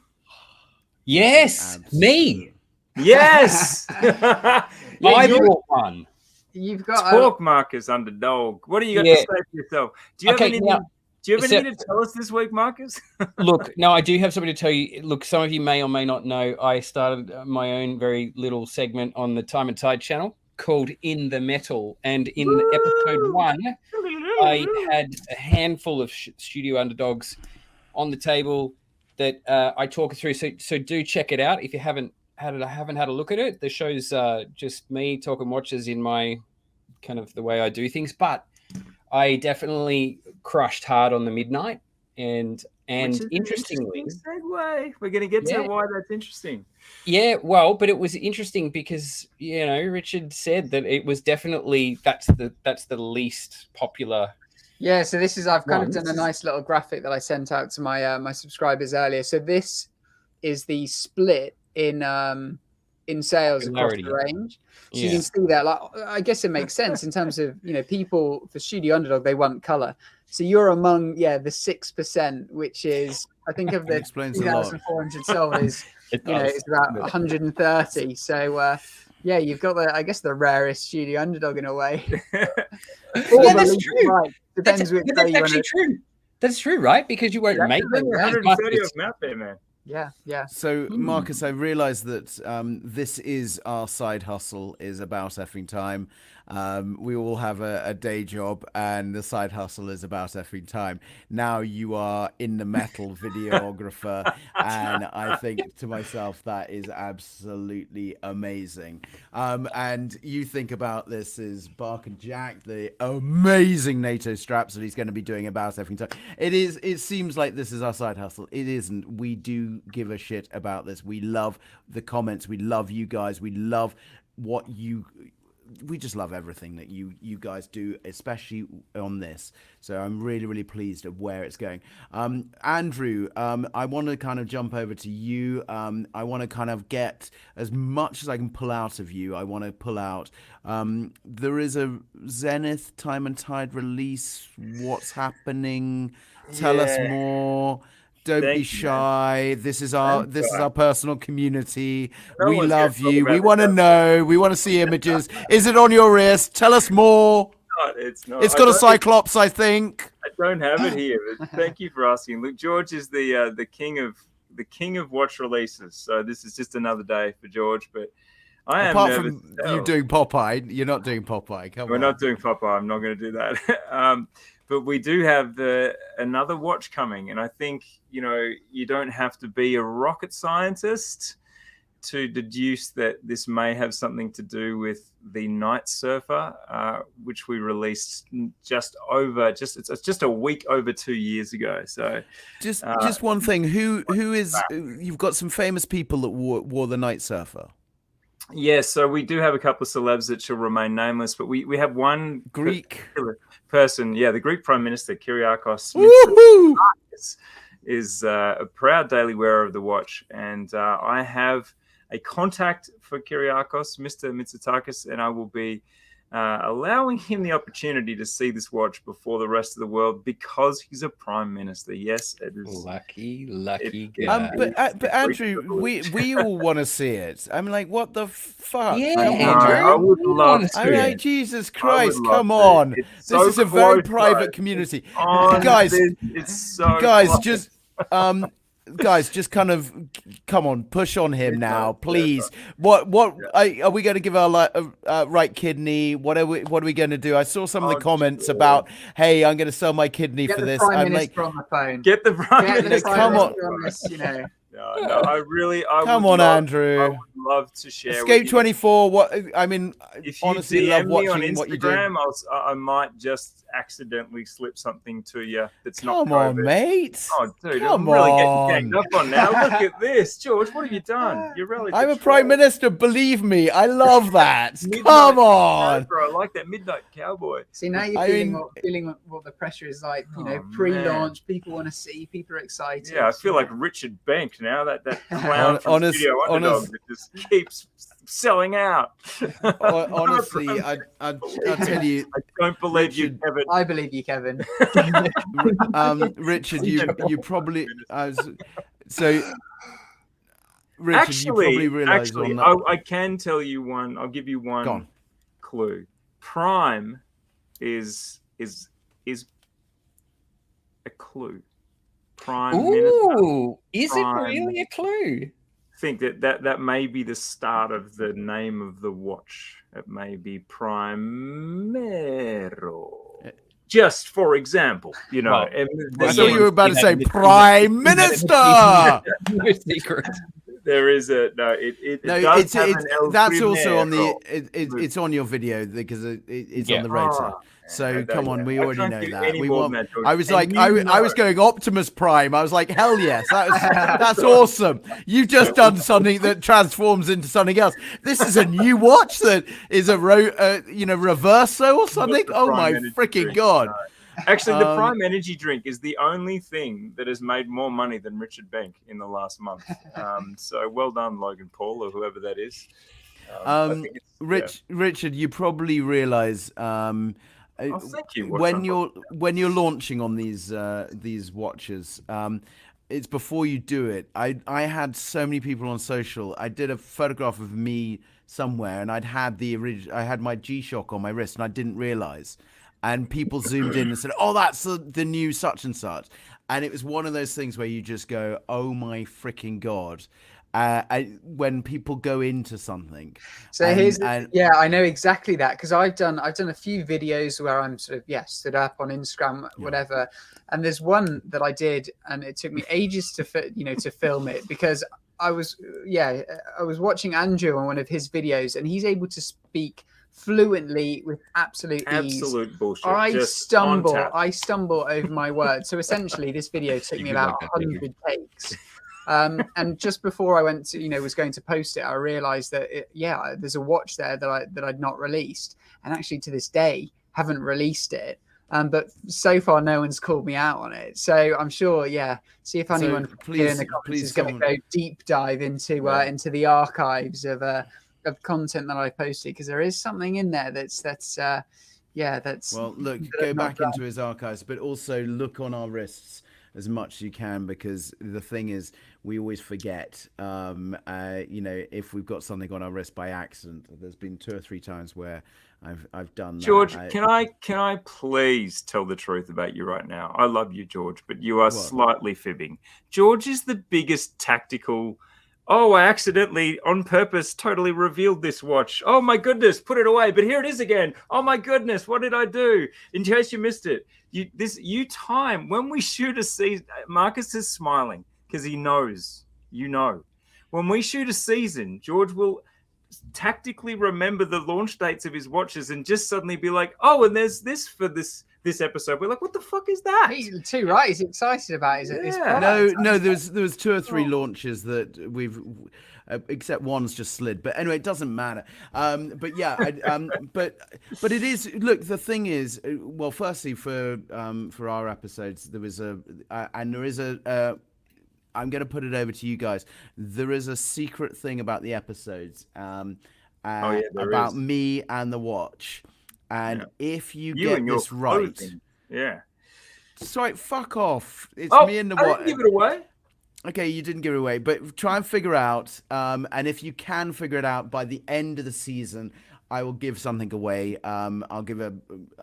Yes, me. Yes, I bought one. You've got talk, Marcus. Underdog. What do you got to say for yourself? Do you have anything to tell us this week, Marcus? Look, no, I do have something to tell you. Look, some of you may or may not know, I started my own very little segment on the Time and Tide channel called In the Metal. And in episode 1, I had a handful of Studio Underdogs on the table that I talk through. So do check it out if you haven't had a look at it. The show's just me talking watches in my kind of the way I do things, but I definitely crushed hard on the Midnight, and interestingly, segue. We're going to get to why that's interesting. Yeah, well, but it was interesting because, you know, Richard said that it was definitely that's the least popular. Yeah, so this is I've kind of done a nice little graphic that I sent out to my my subscribers earlier. So this is the split in sales across the range. So you can see that, like, I guess it makes sense in terms of, you know, people for Studio Underdog, they want color. So you're among, the 6%, which is, I think of the 2,400 sold is it's about 130. So yeah, you've got the rarest studio Underdog in a way. That's true. Right. Depends which way you actually true. That's true, right? Because you won't make 130 of them out there, man. Yeah. So, Marcus, I realize that this is our side hustle, is About Effing Time. We all have a day job, and the side hustle is About Effing Time. Now you are in the metal videographer, and I think to myself, that is absolutely amazing. And you think about this as Bark and Jack, the amazing NATO straps that he's going to be doing About Effing Time. It seems like this is our side hustle. It isn't. We do give a shit about this. We love the comments. We love you guys. We love we just love everything that you guys do, especially on this. So I'm really, really pleased at where it's going. Andrew, I want to kind of jump over to you. I want to kind of get as much as I can pull out of you. I want to pull out. There is a Zenith Time and Tide release. What's happening? Tell us more. Don't be shy. This is our personal community. We love you. We want to know. We want to see images. Is it on your wrist? Tell us more. It's not. It's got a Cyclops, I think. I don't have it here. But thank you for asking. Look, George is the king of watch releases. So this is just another day for George. But I am apart from you doing Popeye. You're not doing Popeye. We're not doing Popeye. I'm not going to do that. But we do have another watch coming, and I think you don't have to be a rocket scientist to deduce that this may have something to do with the Night Surfer, which we released just a week over 2 years ago. So just one thing, who is you've got some famous people that wore the Night Surfer. Yes, so we do have a couple of celebs that shall remain nameless, but we have one Greek person, the Greek Prime Minister, Kyriakos is a proud daily wearer of the watch. And I have a contact for Kyriakos, Mr. Mitsotakis, and I will be allowing him the opportunity to see this watch before the rest of the world because he's a prime minister. Yes, it is. Lucky guy. But Andrew, we all want to see it. I'm like, what the fuck? Yeah, Andrew. I would love to. I'm like, Jesus Christ, come on. This is a very private community. Guys, it's so guys, just kind of come on, push on him now, please. What are we going to give our right kidney? What are we going to do? I saw some of the comments about, hey, I'm going to sell my kidney for this. I'm like, on the phone. Get the Prime Minister. Come on. No, come on, Andrew. I would love to share. Escape 24. If you honestly, DM love me on watching what you do. Instagram, I might just accidentally slip something to you that's not. Come on, mate. Oh, dude, come I'm really on. getting ganged up on now. Look at this, George. What have you done? You're really. I'm a prime minister. Believe me, I love that. Come on, bro. I like that Midnight Cowboy. See, now you're feeling what the pressure is like. Pre-launch, people want to see, people are excited. Yeah, I feel like Richard Bank now. That clown from Studio Underdog that just keeps selling out. Honestly, I'll tell you. I don't believe you, Kevin. I believe you, Kevin. Richard, you probably Richard, actually, you probably realize I can tell you one. I'll give you one clue. Prime is a clue. Prime Minister. Is it really a clue? Think that may be the start of the name of the watch. It may be Primero. Just for example, Well, I thought you were about to say Prime Minister. Secret. There is that's also on it's on your video because it's on the roadside. So come on, we already know that. I was like, I was going Optimus Prime. I was like, hell yes, that's awesome. You've just done something that transforms into something else. This is a new watch that is a reverso or something. Oh my freaking god! Actually, the Prime Energy drink is the only thing that has made more money than Richard Bank in the last month. So well done, Logan Paul, or whoever that is. Richard, you probably realize. Thank you. When you're launching on these watches, it's before you do it. I had so many people on social. I did a photograph of me somewhere, and I had my G-Shock on my wrist, and I didn't realize. And people zoomed in and said, "Oh, that's the new such and such." And it was one of those things where you just go, "Oh my freaking god!" When people go into something. So I know exactly that, because I've done a few videos where I'm sort of stood up on Instagram, whatever, and there's one that I did, and it took me ages to film it, because I was watching Andrew on one of his videos, and he's able to speak fluently with absolute bullshit. I stumble over my words. So essentially, this video took me about 100 takes. And just before I went to, was going to post it, I realized that there's a watch there that I'd not released, and actually to this day haven't released it. But so far no one's called me out on it. So I'm sure, see if anyone here in the comments is going to go deep dive into the archives of content that I posted, because there is something in there that's well, look, go back into his archives, but also look on our wrists as much as you can, because the thing is, we always forget. If we've got something on our wrist by accident, there's been 2 or 3 times where I've done that. George, can I please tell the truth about you right now? I love you, George, but you are slightly fibbing. George is the biggest tactical. Oh, I accidentally, on purpose, totally revealed this watch. Oh my goodness, put it away. But here it is again. Oh my goodness, what did I do? In case you missed it, when we shoot a season, Marcus is smiling because he knows, when we shoot a season, George will tactically remember the launch dates of his watches and just suddenly be like, oh, and there's this for this episode. We're like, what the fuck is that? He's too right. He's excited about it. No, there was 2 or 3 launches that we've, except one's just slid. But anyway, it doesn't matter. But it is. Look, the thing is, well, firstly for our episodes, there was I'm going to put it over to you guys. There is a secret thing about the episodes, about me and the watch. And if you get this right, sorry, fuck off. It's me and the watch. I didn't give it away. Okay, you didn't give it away, but try and figure out. And if you can figure it out by the end of the season, I will give something away. I'll give a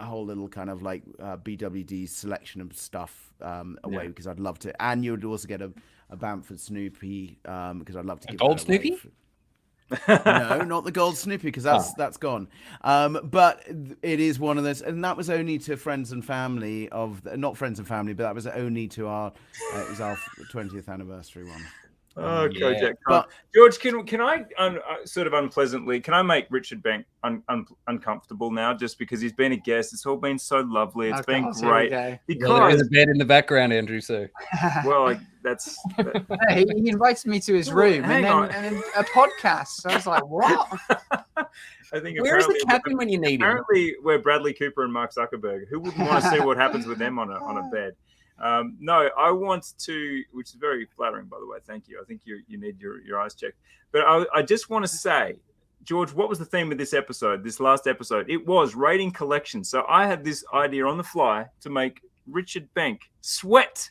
whole little kind of like BWD selection of stuff away, because I'd love to. And you would also get a Bamford Snoopy, because I'd love to give gold Snoopy. No, not the gold Snoopy, because that's gone. But it is one of those, and that was only to friends and family not friends and family, but that was only to our it was our 20th anniversary one. Jack. But George, can I sort of unpleasantly, can I make Richard Bank uncomfortable now, just because he's been a guest? It's all been so lovely. It's been great. Because there is a bed in the background, Andrew. So he invited me to his room and then a podcast. So I was like, what? I think where's the captain when you need him? Apparently, we're Bradley Cooper and Mark Zuckerberg. Who wouldn't want to see what happens with them on a bed? No, I want to, which is very flattering, by the way. Thank you. I think you need your eyes checked. But I just want to say, George, what was the theme of this last episode? It was rating collection. So I had this idea on the fly to make Richard Bank sweat.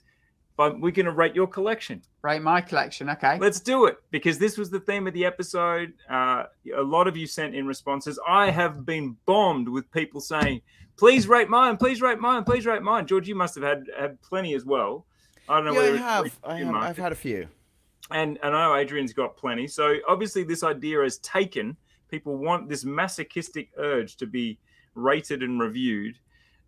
But we're going to rate your collection. Rate my collection. Okay. Let's do it, because this was the theme of the episode. A lot of you sent in responses. I have been bombed with people saying, please rate mine, please rate mine, please rate mine. George, you must have had plenty as well. I don't know whether I've had a few. And I know Adrian's got plenty. So obviously this idea has taken. People want this masochistic urge to be rated and reviewed.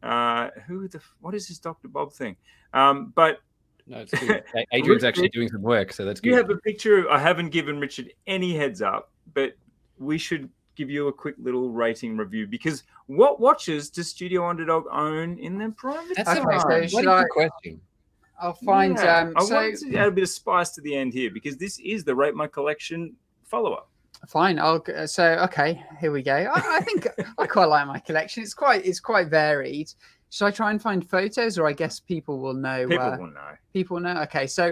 What is this Dr. Bob thing? But no, it's good. Adrian's actually doing some work, so that's good. You have a picture. I haven't given Richard any heads up, but we should give you a quick little rating review, because what watches does Studio Underdog own in their private? That's a good question. I'll find. I want to add a bit of spice to the end here, because this is the Rate My Collection follow-up. Fine. Okay, here we go. I think I quite like my collection. It's quite varied. Should I try and find photos, or I guess people will know? People will know. People know. Okay, so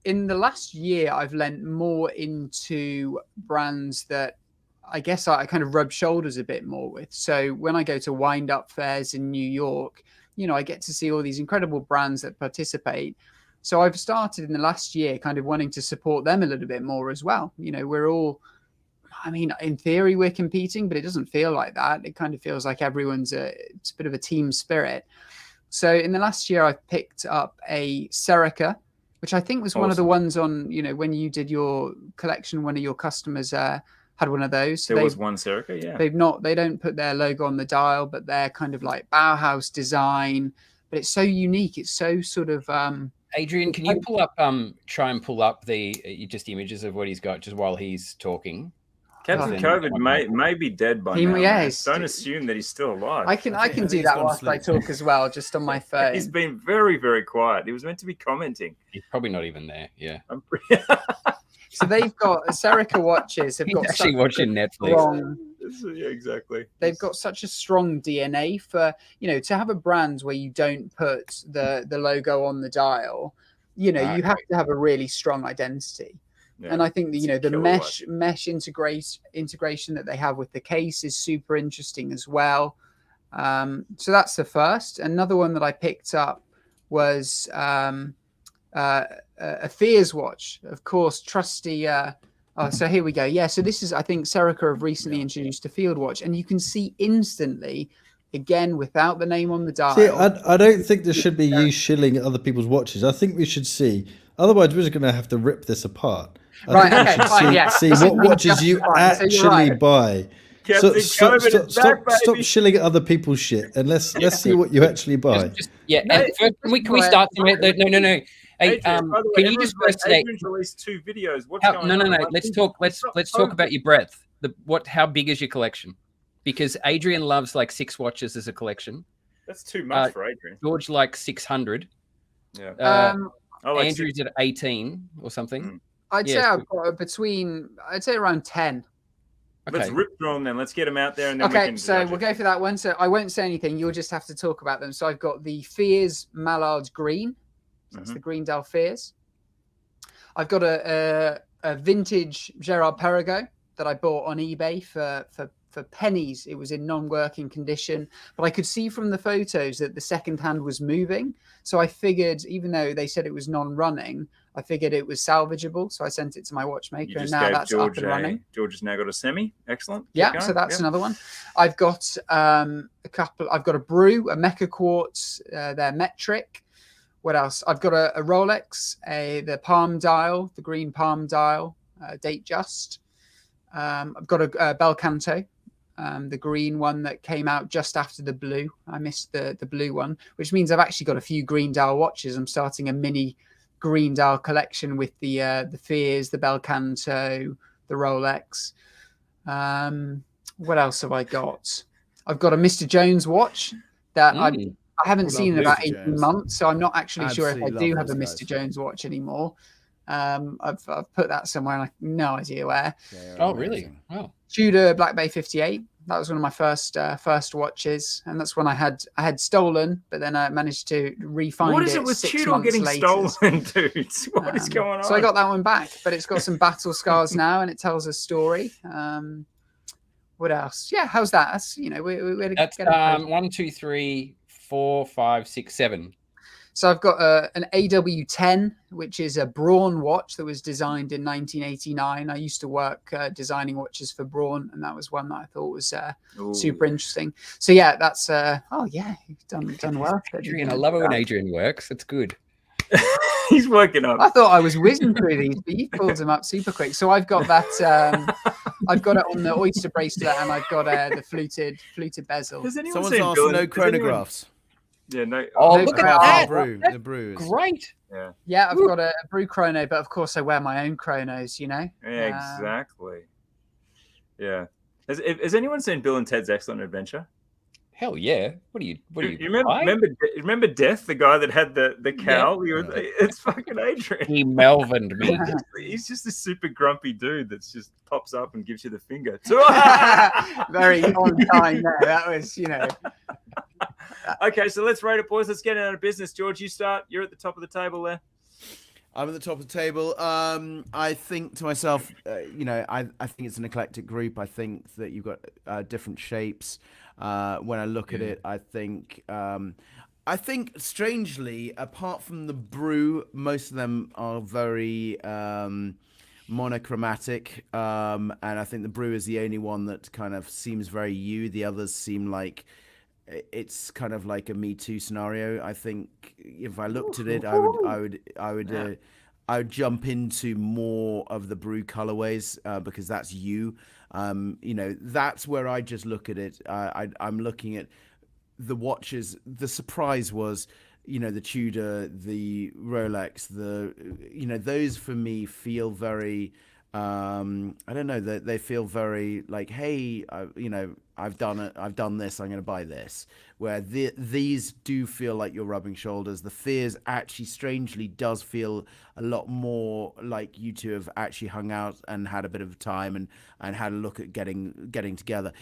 in the last year, I've lent more into brands that I guess I kind of rub shoulders a bit more with. So when I go to wind-up fairs in New York, I get to see all these incredible brands that participate. So I've started in the last year kind of wanting to support them a little bit more as well. You know, we're all, I mean, in theory, we're competing, but it doesn't feel like that. It kind of feels like it's a bit of a team spirit. So in the last year, I've picked up a Serica, which I think was one of the ones on, you know, when you did your collection, one of your customers had one of those. So there was one Serica, yeah. They don't put their logo on the dial, but they're kind of like Bauhaus design, but it's so unique. It's so sort of, Adrian, can you try and pull up the images of what he's got just while he's talking? Captain COVID may be dead by now. Don't assume that he's still alive. I can do that whilst I talk as well, just on my phone. He's been very, very quiet. He was meant to be commenting. He's probably not even there. Yeah. So they've got Serica watches. He's actually watching Netflix. Yeah, exactly. They've got such a strong DNA for, you know, to have a brand where you don't put the logo on the dial. You know, you have to have a really strong identity. Yeah, and I think that, you know, the mesh integration that they have with the case is super interesting as well. So that's the first. Another one that I picked up was a Fears watch, of course, trusty. So here we go. Yeah, so this is, I think, Serica have recently introduced a field watch, and you can see instantly, again, without the name on the dial. See, I don't think there should be you shilling other people's watches. I think we should see. Otherwise, we're just going to have to rip this apart. Right, okay, fine, see what watches you actually buy. Stop shilling at other people's shit, and let's see what you actually buy. And first, can we start? No. Hey, Adrian, can you just first say? Adrian's released 2 videos. What's going on? No. Let's talk about your breadth. How big is your collection? Because Adrian loves like 6 watches as a collection. That's too much for Adrian. George likes 600. Yeah. Andrew's at 18 or something. I'd say I've got I'd say around 10. Okay. Let's rip through them then. Let's get them out there. And then so we'll go for that one. So I won't say anything. You'll just have to talk about them. So I've got the Fears Mallard Green. That's the Green Dial Fears. I've got a vintage Gerard Perregaux that I bought on eBay for pennies. It was in non-working condition, but I could see from the photos that the second hand was moving. So I figured, even though they said it was non-running, I figured it was salvageable. So I sent it to my watchmaker, and now that's up and running. George has now got a semi. Excellent. Yeah, so that's another one. I've got a couple. I've got a Brew, a Mecha Quartz. They're metric. What else? I've got a Rolex, the Palm Dial, the green Palm Dial, date just. I've got a Bel Canto, the green one that came out just after the blue. I missed the blue one, which means I've actually got a few green dial watches. I'm starting a mini green dial collection with the Fears, the Bel Canto, the Rolex. What else have I got? I've got a Mr. Jones watch that I haven't seen in about 18 months, so I'm not actually sure if I do have a Mr. Jones watch anymore. I've put that somewhere and I have no idea where. Really? Oh. Tudor Black Bay 58. That was one of my first watches, and that's one I had stolen, but then I managed to re-find it. What is it with Tudor getting stolen, dudes? What is going on? So I got that one back, but it's got some battle scars now, and it tells a story. What else? Yeah, how's that? That's that's 1, 2, 3, 4, 5, 6, 7. So I've got an AW10, which is a Braun watch that was designed in 1989. I used to work designing watches for Braun, and that was one that I thought was super interesting. So yeah, that's you've done well. Adrian, I love it when Adrian works. It's good. He's working up. I thought I was whizzing through these, but you pulled them up super quick. So I've got that. I've got it on the oyster bracelet, and I've got the fluted bezel. Someone's asked no chronographs. Yeah, no. Oh, look at that! The brew is great. Yeah, I've got a brew chrono, but of course I wear my own chronos. You know. Yeah, exactly. Yeah. Has anyone seen Bill and Ted's Excellent Adventure? Hell yeah! What do you remember Death, the guy that had the cowl? Yeah. It's fucking Adrian. He Melvined me. He's just a super grumpy dude that just pops up and gives you the finger. Very on time there. That was, Okay, so let's rate it, boys. Let's get out of business. George, you start. You're at the top of the table there. I'm at the top of the table. I think to myself, I think it's an eclectic group. I think that you've got different shapes. When I look at it, I think I think, strangely, apart from the brew, most of them are very monochromatic, and I think the brew is the only one that kind of seems very you. The others seem like it's kind of like a Me Too scenario. I think if I looked at it, I would jump into more of the brew colorways because that's you. That's where I just look at it. I'm looking at the watches. The surprise was, the Tudor, the Rolex, those for me feel very, I don't know, they feel very like, hey, I've done it, I've done this, I'm going to buy this. Where these do feel like you're rubbing shoulders. The Fears actually strangely does feel a lot more like you two have actually hung out and had a bit of time and had a look at getting together.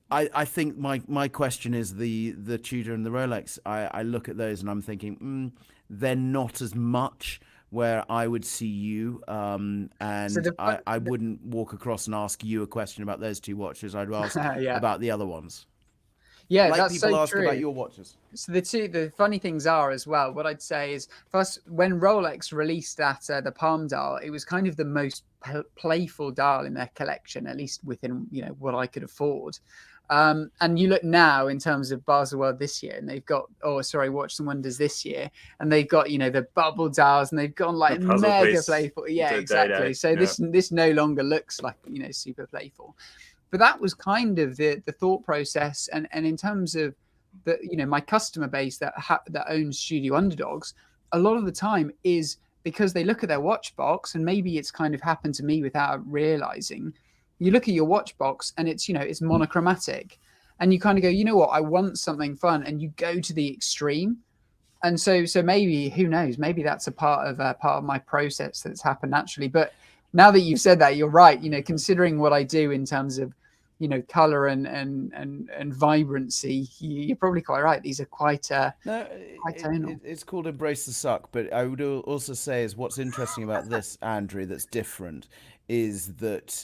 I think my question is the Tudor and the Rolex. I look at those and I'm thinking, they're not as much where I would see you, and I wouldn't walk across and ask you a question about those two watches. I'd ask about the other ones. Yeah, like that's people so ask true. about your watches. So the funny things are as well, what I'd say is, first, when Rolex released that the Palm dial, it was kind of the most playful dial in their collection, at least within what I could afford. And you look now in terms of Baselworld this year, and they've got Watches and Wonders this year, and they've got the bubble dials, and they've gone like mega playful. Yeah, exactly. So this no longer looks like super playful. But that was kind of the thought process, and in terms of the my customer base that owns Studio Underdogs, a lot of the time is because they look at their watch box, and maybe it's kind of happened to me without realizing. You look at your watch box and it's it's monochromatic, and you kind of go, what, I want something fun, and you go to the extreme. And so maybe, who knows, maybe that's a part of my process that's happened naturally. But now that you've said that, you're right. Considering what I do in terms of color and vibrancy, you're probably quite right. These are quite tonal. It's called Embrace the Suck. But I would also say is what's interesting about this, Andrew, that's different is that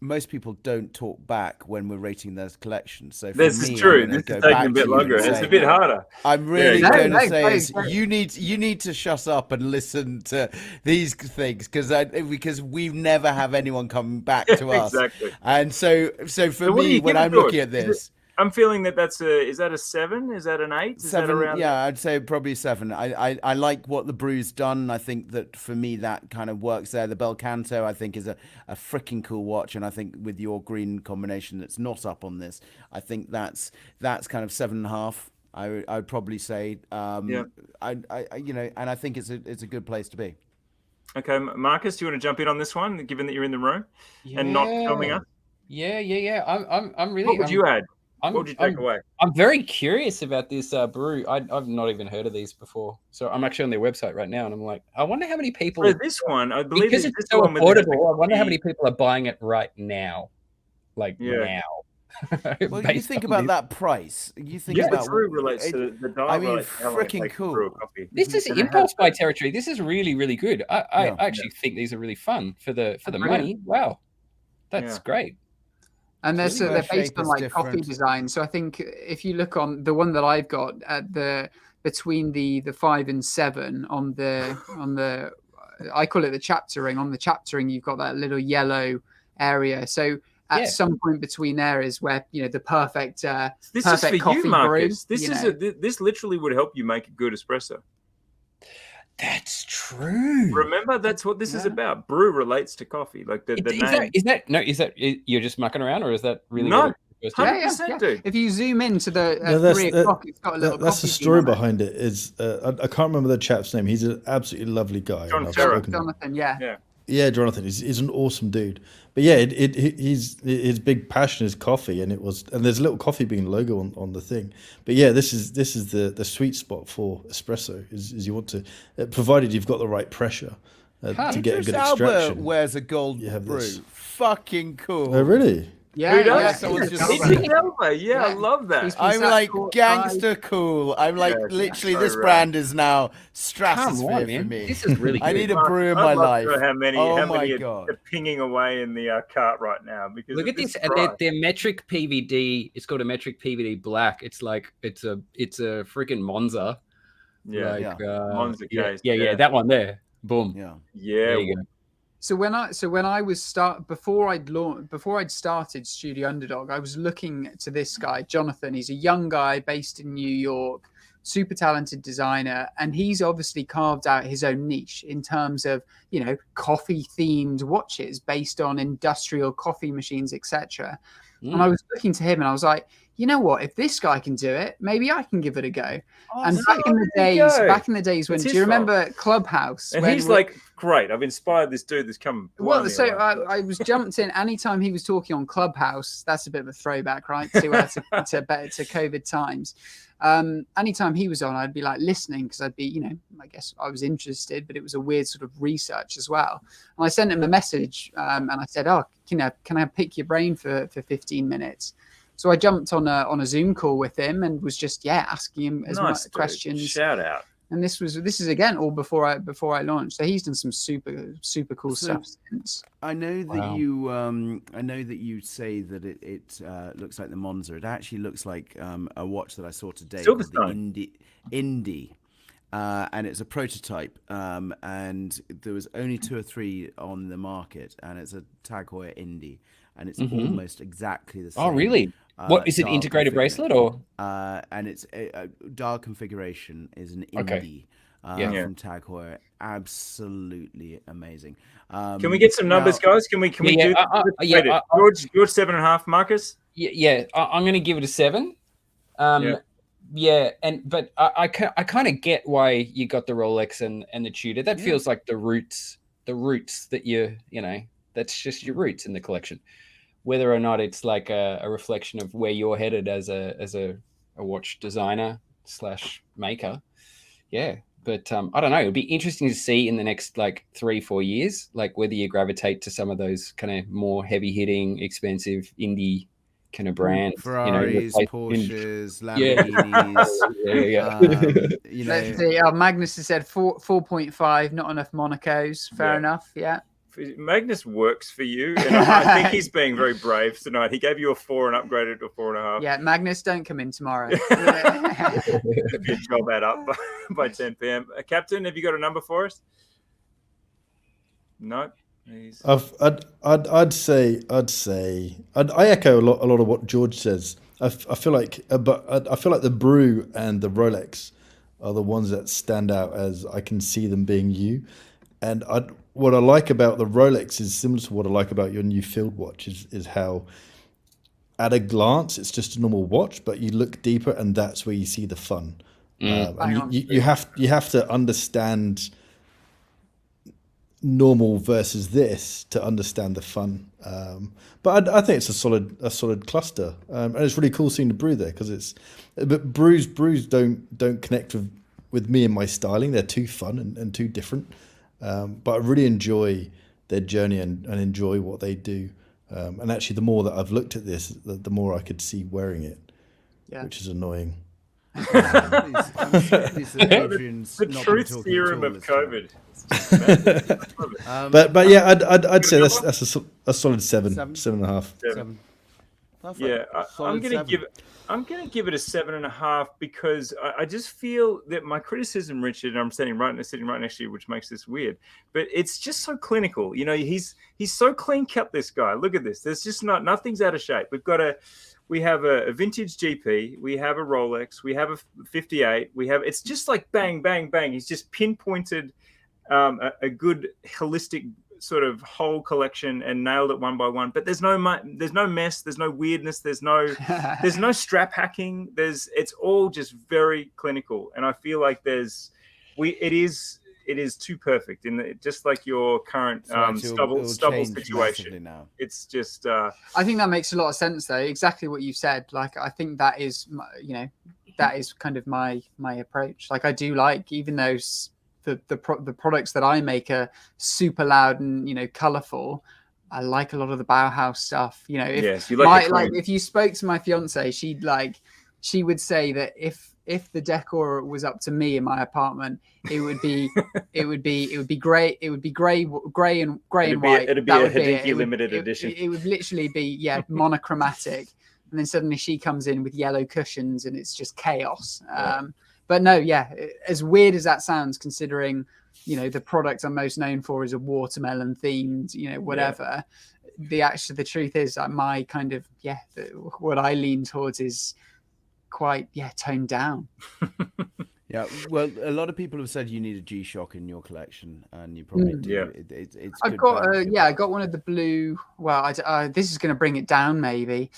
most people don't talk back when we're rating their collection. So for this me, is true. This is taking a bit longer. It's a bit harder. I'm really going to say is you need to shut up and listen to these things because we never have anyone coming back to us. Exactly. And so for me, when I'm looking at this, I'm feeling is that a 7? Is that an 8? Is 7? That around yeah, I'd say probably 7. I like what the brew's done. I think that for me that kind of works there. The Bel Canto I think is a freaking cool watch, and I think with your green combination that's not up on this, I think that's kind of 7.5. I would probably say. And I think it's a good place to be. Okay, Marcus, do you want to jump in on this one, given that you're in the room and not filming us? Yeah. I'm really. What would you add? What would you take away? I'm very curious about this brew. I've not even heard of these before. So I'm actually on their website right now, and I'm like, I wonder how many people. So this one, I believe, because it's so affordable. I wonder how many people are buying it right now, now. Well, you think about that price. You think about the brew relates to the dial. I mean, freaking cool. This is impulse buy territory. This is really, really good. I actually think these are really fun for the money. Wow, that's great. And they're based on like coffee design. So I think if you look on the one that I've got at between the 5 and 7 on the I call it the chapter ring. On the chapter ring, you've got that little yellow area. So at some point between there is where the perfect this perfect is for coffee you, Marcus. brew. This literally would help you make a good espresso. That's true. Remember, that's what this is about. Brew relates to coffee, like the name. Is that you're just mucking around, or is that really? No, 100%, dude. If you zoom into the 3 o'clock, it's got a little. That's the story behind it. Is I can't remember the chap's name. He's an absolutely lovely guy. Jonathan, Yeah, Jonathan. He's an awesome dude. But yeah, his big passion is coffee, and there's a little coffee bean logo on the thing. But yeah, this is the sweet spot for espresso. Is you want to, provided you've got the right pressure to get a good extraction. Albert wears a gold brew. Fucking cool. Oh really? Yeah, Who does? yeah. Someone's just Teasing Elbow. Yeah, I Yeah. love that. I'm like gangster cool. I'm like Yes, literally so this right. brand is now Come stratosphere on, for man. me. This is really I good. need a brew in I'd my love life. to know how many my are God. pinging away in the cart right now. Because Look at this, and their metric PVD. It's called a metric PVD black. It's like it's a freaking Monza. Yeah, like, Monza case. yeah, that one there. Boom. Yeah. There you go. So when I was before I'd started Studio Underdog, I was looking to this guy, Jonathan. He's a young guy based in New York, super talented designer, and he's obviously carved out his own niche in terms of, you know, coffee themed watches based on industrial coffee machines, etc. And I was looking to him and I was like, you know what, if this guy can do it, maybe I can give it a go. And back in the days when, do you remember Clubhouse? And he's like, great, I've inspired this dude that's come. Well, so I was jumped in anytime he was talking on Clubhouse. That's a bit of a throwback, right? To COVID times. Anytime he was on, I'd be like listening because I'd be, you know, I guess I was interested, but it was a weird sort of research as well. And I sent him a message and I said, oh, can I pick your brain for 15 minutes? So I jumped on a Zoom call with him and was just asking him as much questions. Shout out. And this is again all before I launched. So he's done some super cool stuff since. I know that you say that it looks like the Monza. It actually looks like a watch that I saw today called the Indy. And it's a prototype, and there was only 2 or 3 on the market, and it's a Tag Heuer Indy, and it's almost exactly the same. Oh, really? What is it? Integrated bracelet or? And it's dial configuration is an Indy from Tag Heuer. Absolutely amazing. Can we get some numbers, guys? Can we do George 7.5, Marcus? Yeah. I'm going to give it a 7. Yeah, but I kind of get why you got the Rolex and the Tudor. That feels like the roots that you know, that's just your roots in the collection. Whether or not it's like a reflection of where you're headed as a watch designer / maker. Yeah. But I don't know. It'd be interesting to see in the next like 3-4 years, like whether you gravitate to some of those kind of more heavy hitting, expensive indie kind of brand, Ferraris, Porsches, Lamborghinis. You know, let's see. Magnus has said 4.5. Not enough Monacos. Fair enough. Yeah. Magnus works for you, and I think he's being very brave tonight. He gave you a 4 and upgraded to a 4.5. Yeah, Magnus, don't come in tomorrow. Good job that up by 10 p.m. Captain, have you got a number for us? No. I'd say I echo a lot of what George says. I feel like, but I feel like the Brew and the Rolex are the ones that stand out as I can see them being you. And what I like about the Rolex is similar to what I like about your new Field watch is how at a glance it's just a normal watch, but you look deeper and that's where you see the fun. And you have to understand normal versus this to understand the fun. But I think it's a solid cluster, and it's really cool seeing the Brew there because but brews don't connect with me and my styling. They're too fun and too different. But I really enjoy their journey and enjoy what they do. And actually, the more that I've looked at this, the more I could see wearing it, which is annoying. The truth serum of COVID. But yeah, I'd say that's a solid 7.5. 7. Yeah, I'm gonna give it a 7.5 because I just feel that my criticism, Richard, and I'm sitting right next to you, which makes this weird, but it's just so clinical. You know, he's so clean cut. This guy, look at this. There's just nothing's out of shape. We have a vintage GP, we have a Rolex, we have a 58, it's just like bang, bang, bang. He's just pinpointed a good holistic sort of whole collection and nailed it one by one. But there's no mess, there's no weirdness, there's no strap hacking. It's all just very clinical, and I feel like it is too perfect just like your current stubble situation. Now. It's just I think that makes a lot of sense though. Exactly what you said. Like I think that is kind of my approach. Like I do like, even though the products that I make are super loud and colorful, I like a lot of the Bauhaus stuff. You know, if yes, you like, if you spoke to my fiance, she would say that if the decor was up to me in my apartment, it would be great. It would be grey and white. It'd be a Hideki limited edition. It would literally be monochromatic. And then suddenly she comes in with yellow cushions and it's just chaos. But no, as weird as that sounds, considering, you know, the product I'm most known for is a watermelon themed, you know, whatever. The truth is that my kind of, what I lean towards is quite, toned down. Yeah, well, a lot of people have said you need a G-Shock in your collection, and you probably do. Yeah. It's I've got I got one of the blue. Well, this is going to bring it down. Maybe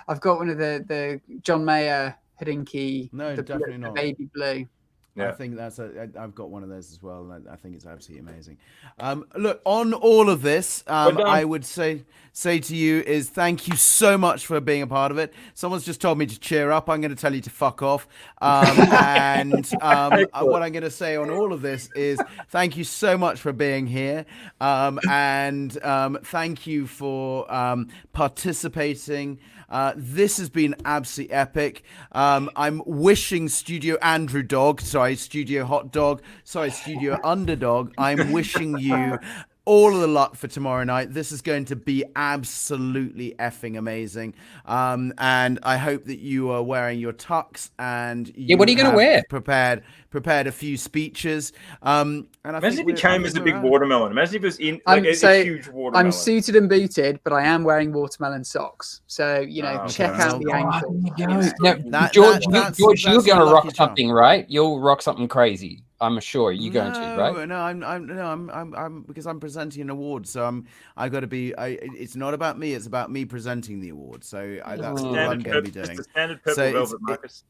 I've got one of the John Mayer Hodinkee. No, definitely not. The baby blue. Yeah. I think I've got one of those as well, and I think it's absolutely amazing. Look, on all of this, I would say to you is thank you so much for being a part of it. Someone's just told me to cheer up. I'm going to tell you to fuck off. And what I'm going to say on all of this is thank you so much for being here. And thank you for participating. This has been absolutely epic. I'm wishing Studio Underdog, I'm wishing you all of the luck for tomorrow night. This is going to be absolutely effing amazing. And I hope that you are wearing your tux and what are you going to wear? Prepared a few speeches. And imagine if he came as a big watermelon. Imagine if it was in a huge watermelon. I'm suited and booted, but I am wearing watermelon socks. So, you know, check out the ankle. George, you're going to rock something, right? You'll rock something crazy. I'm sure you're going to, right? No, I'm because I'm presenting an award, so I've got to be. It's not about me; it's about me presenting the award. So that's what I'm going to be doing. It's the standard purple velvet, Marcus.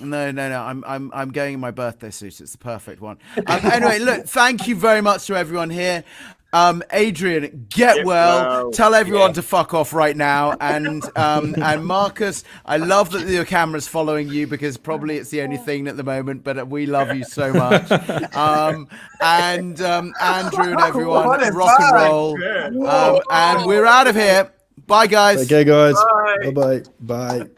No. I'm going in my birthday suit. It's the perfect one. Anyway, look, thank you very much to everyone here. Adrian, get well. Tell everyone to fuck off right now. And Marcus, I love that your camera's following you because probably it's the only thing at the moment, but we love you so much. And Andrew and everyone, rock and roll. And we're out of here. Bye, guys. Okay, guys. Bye. Bye.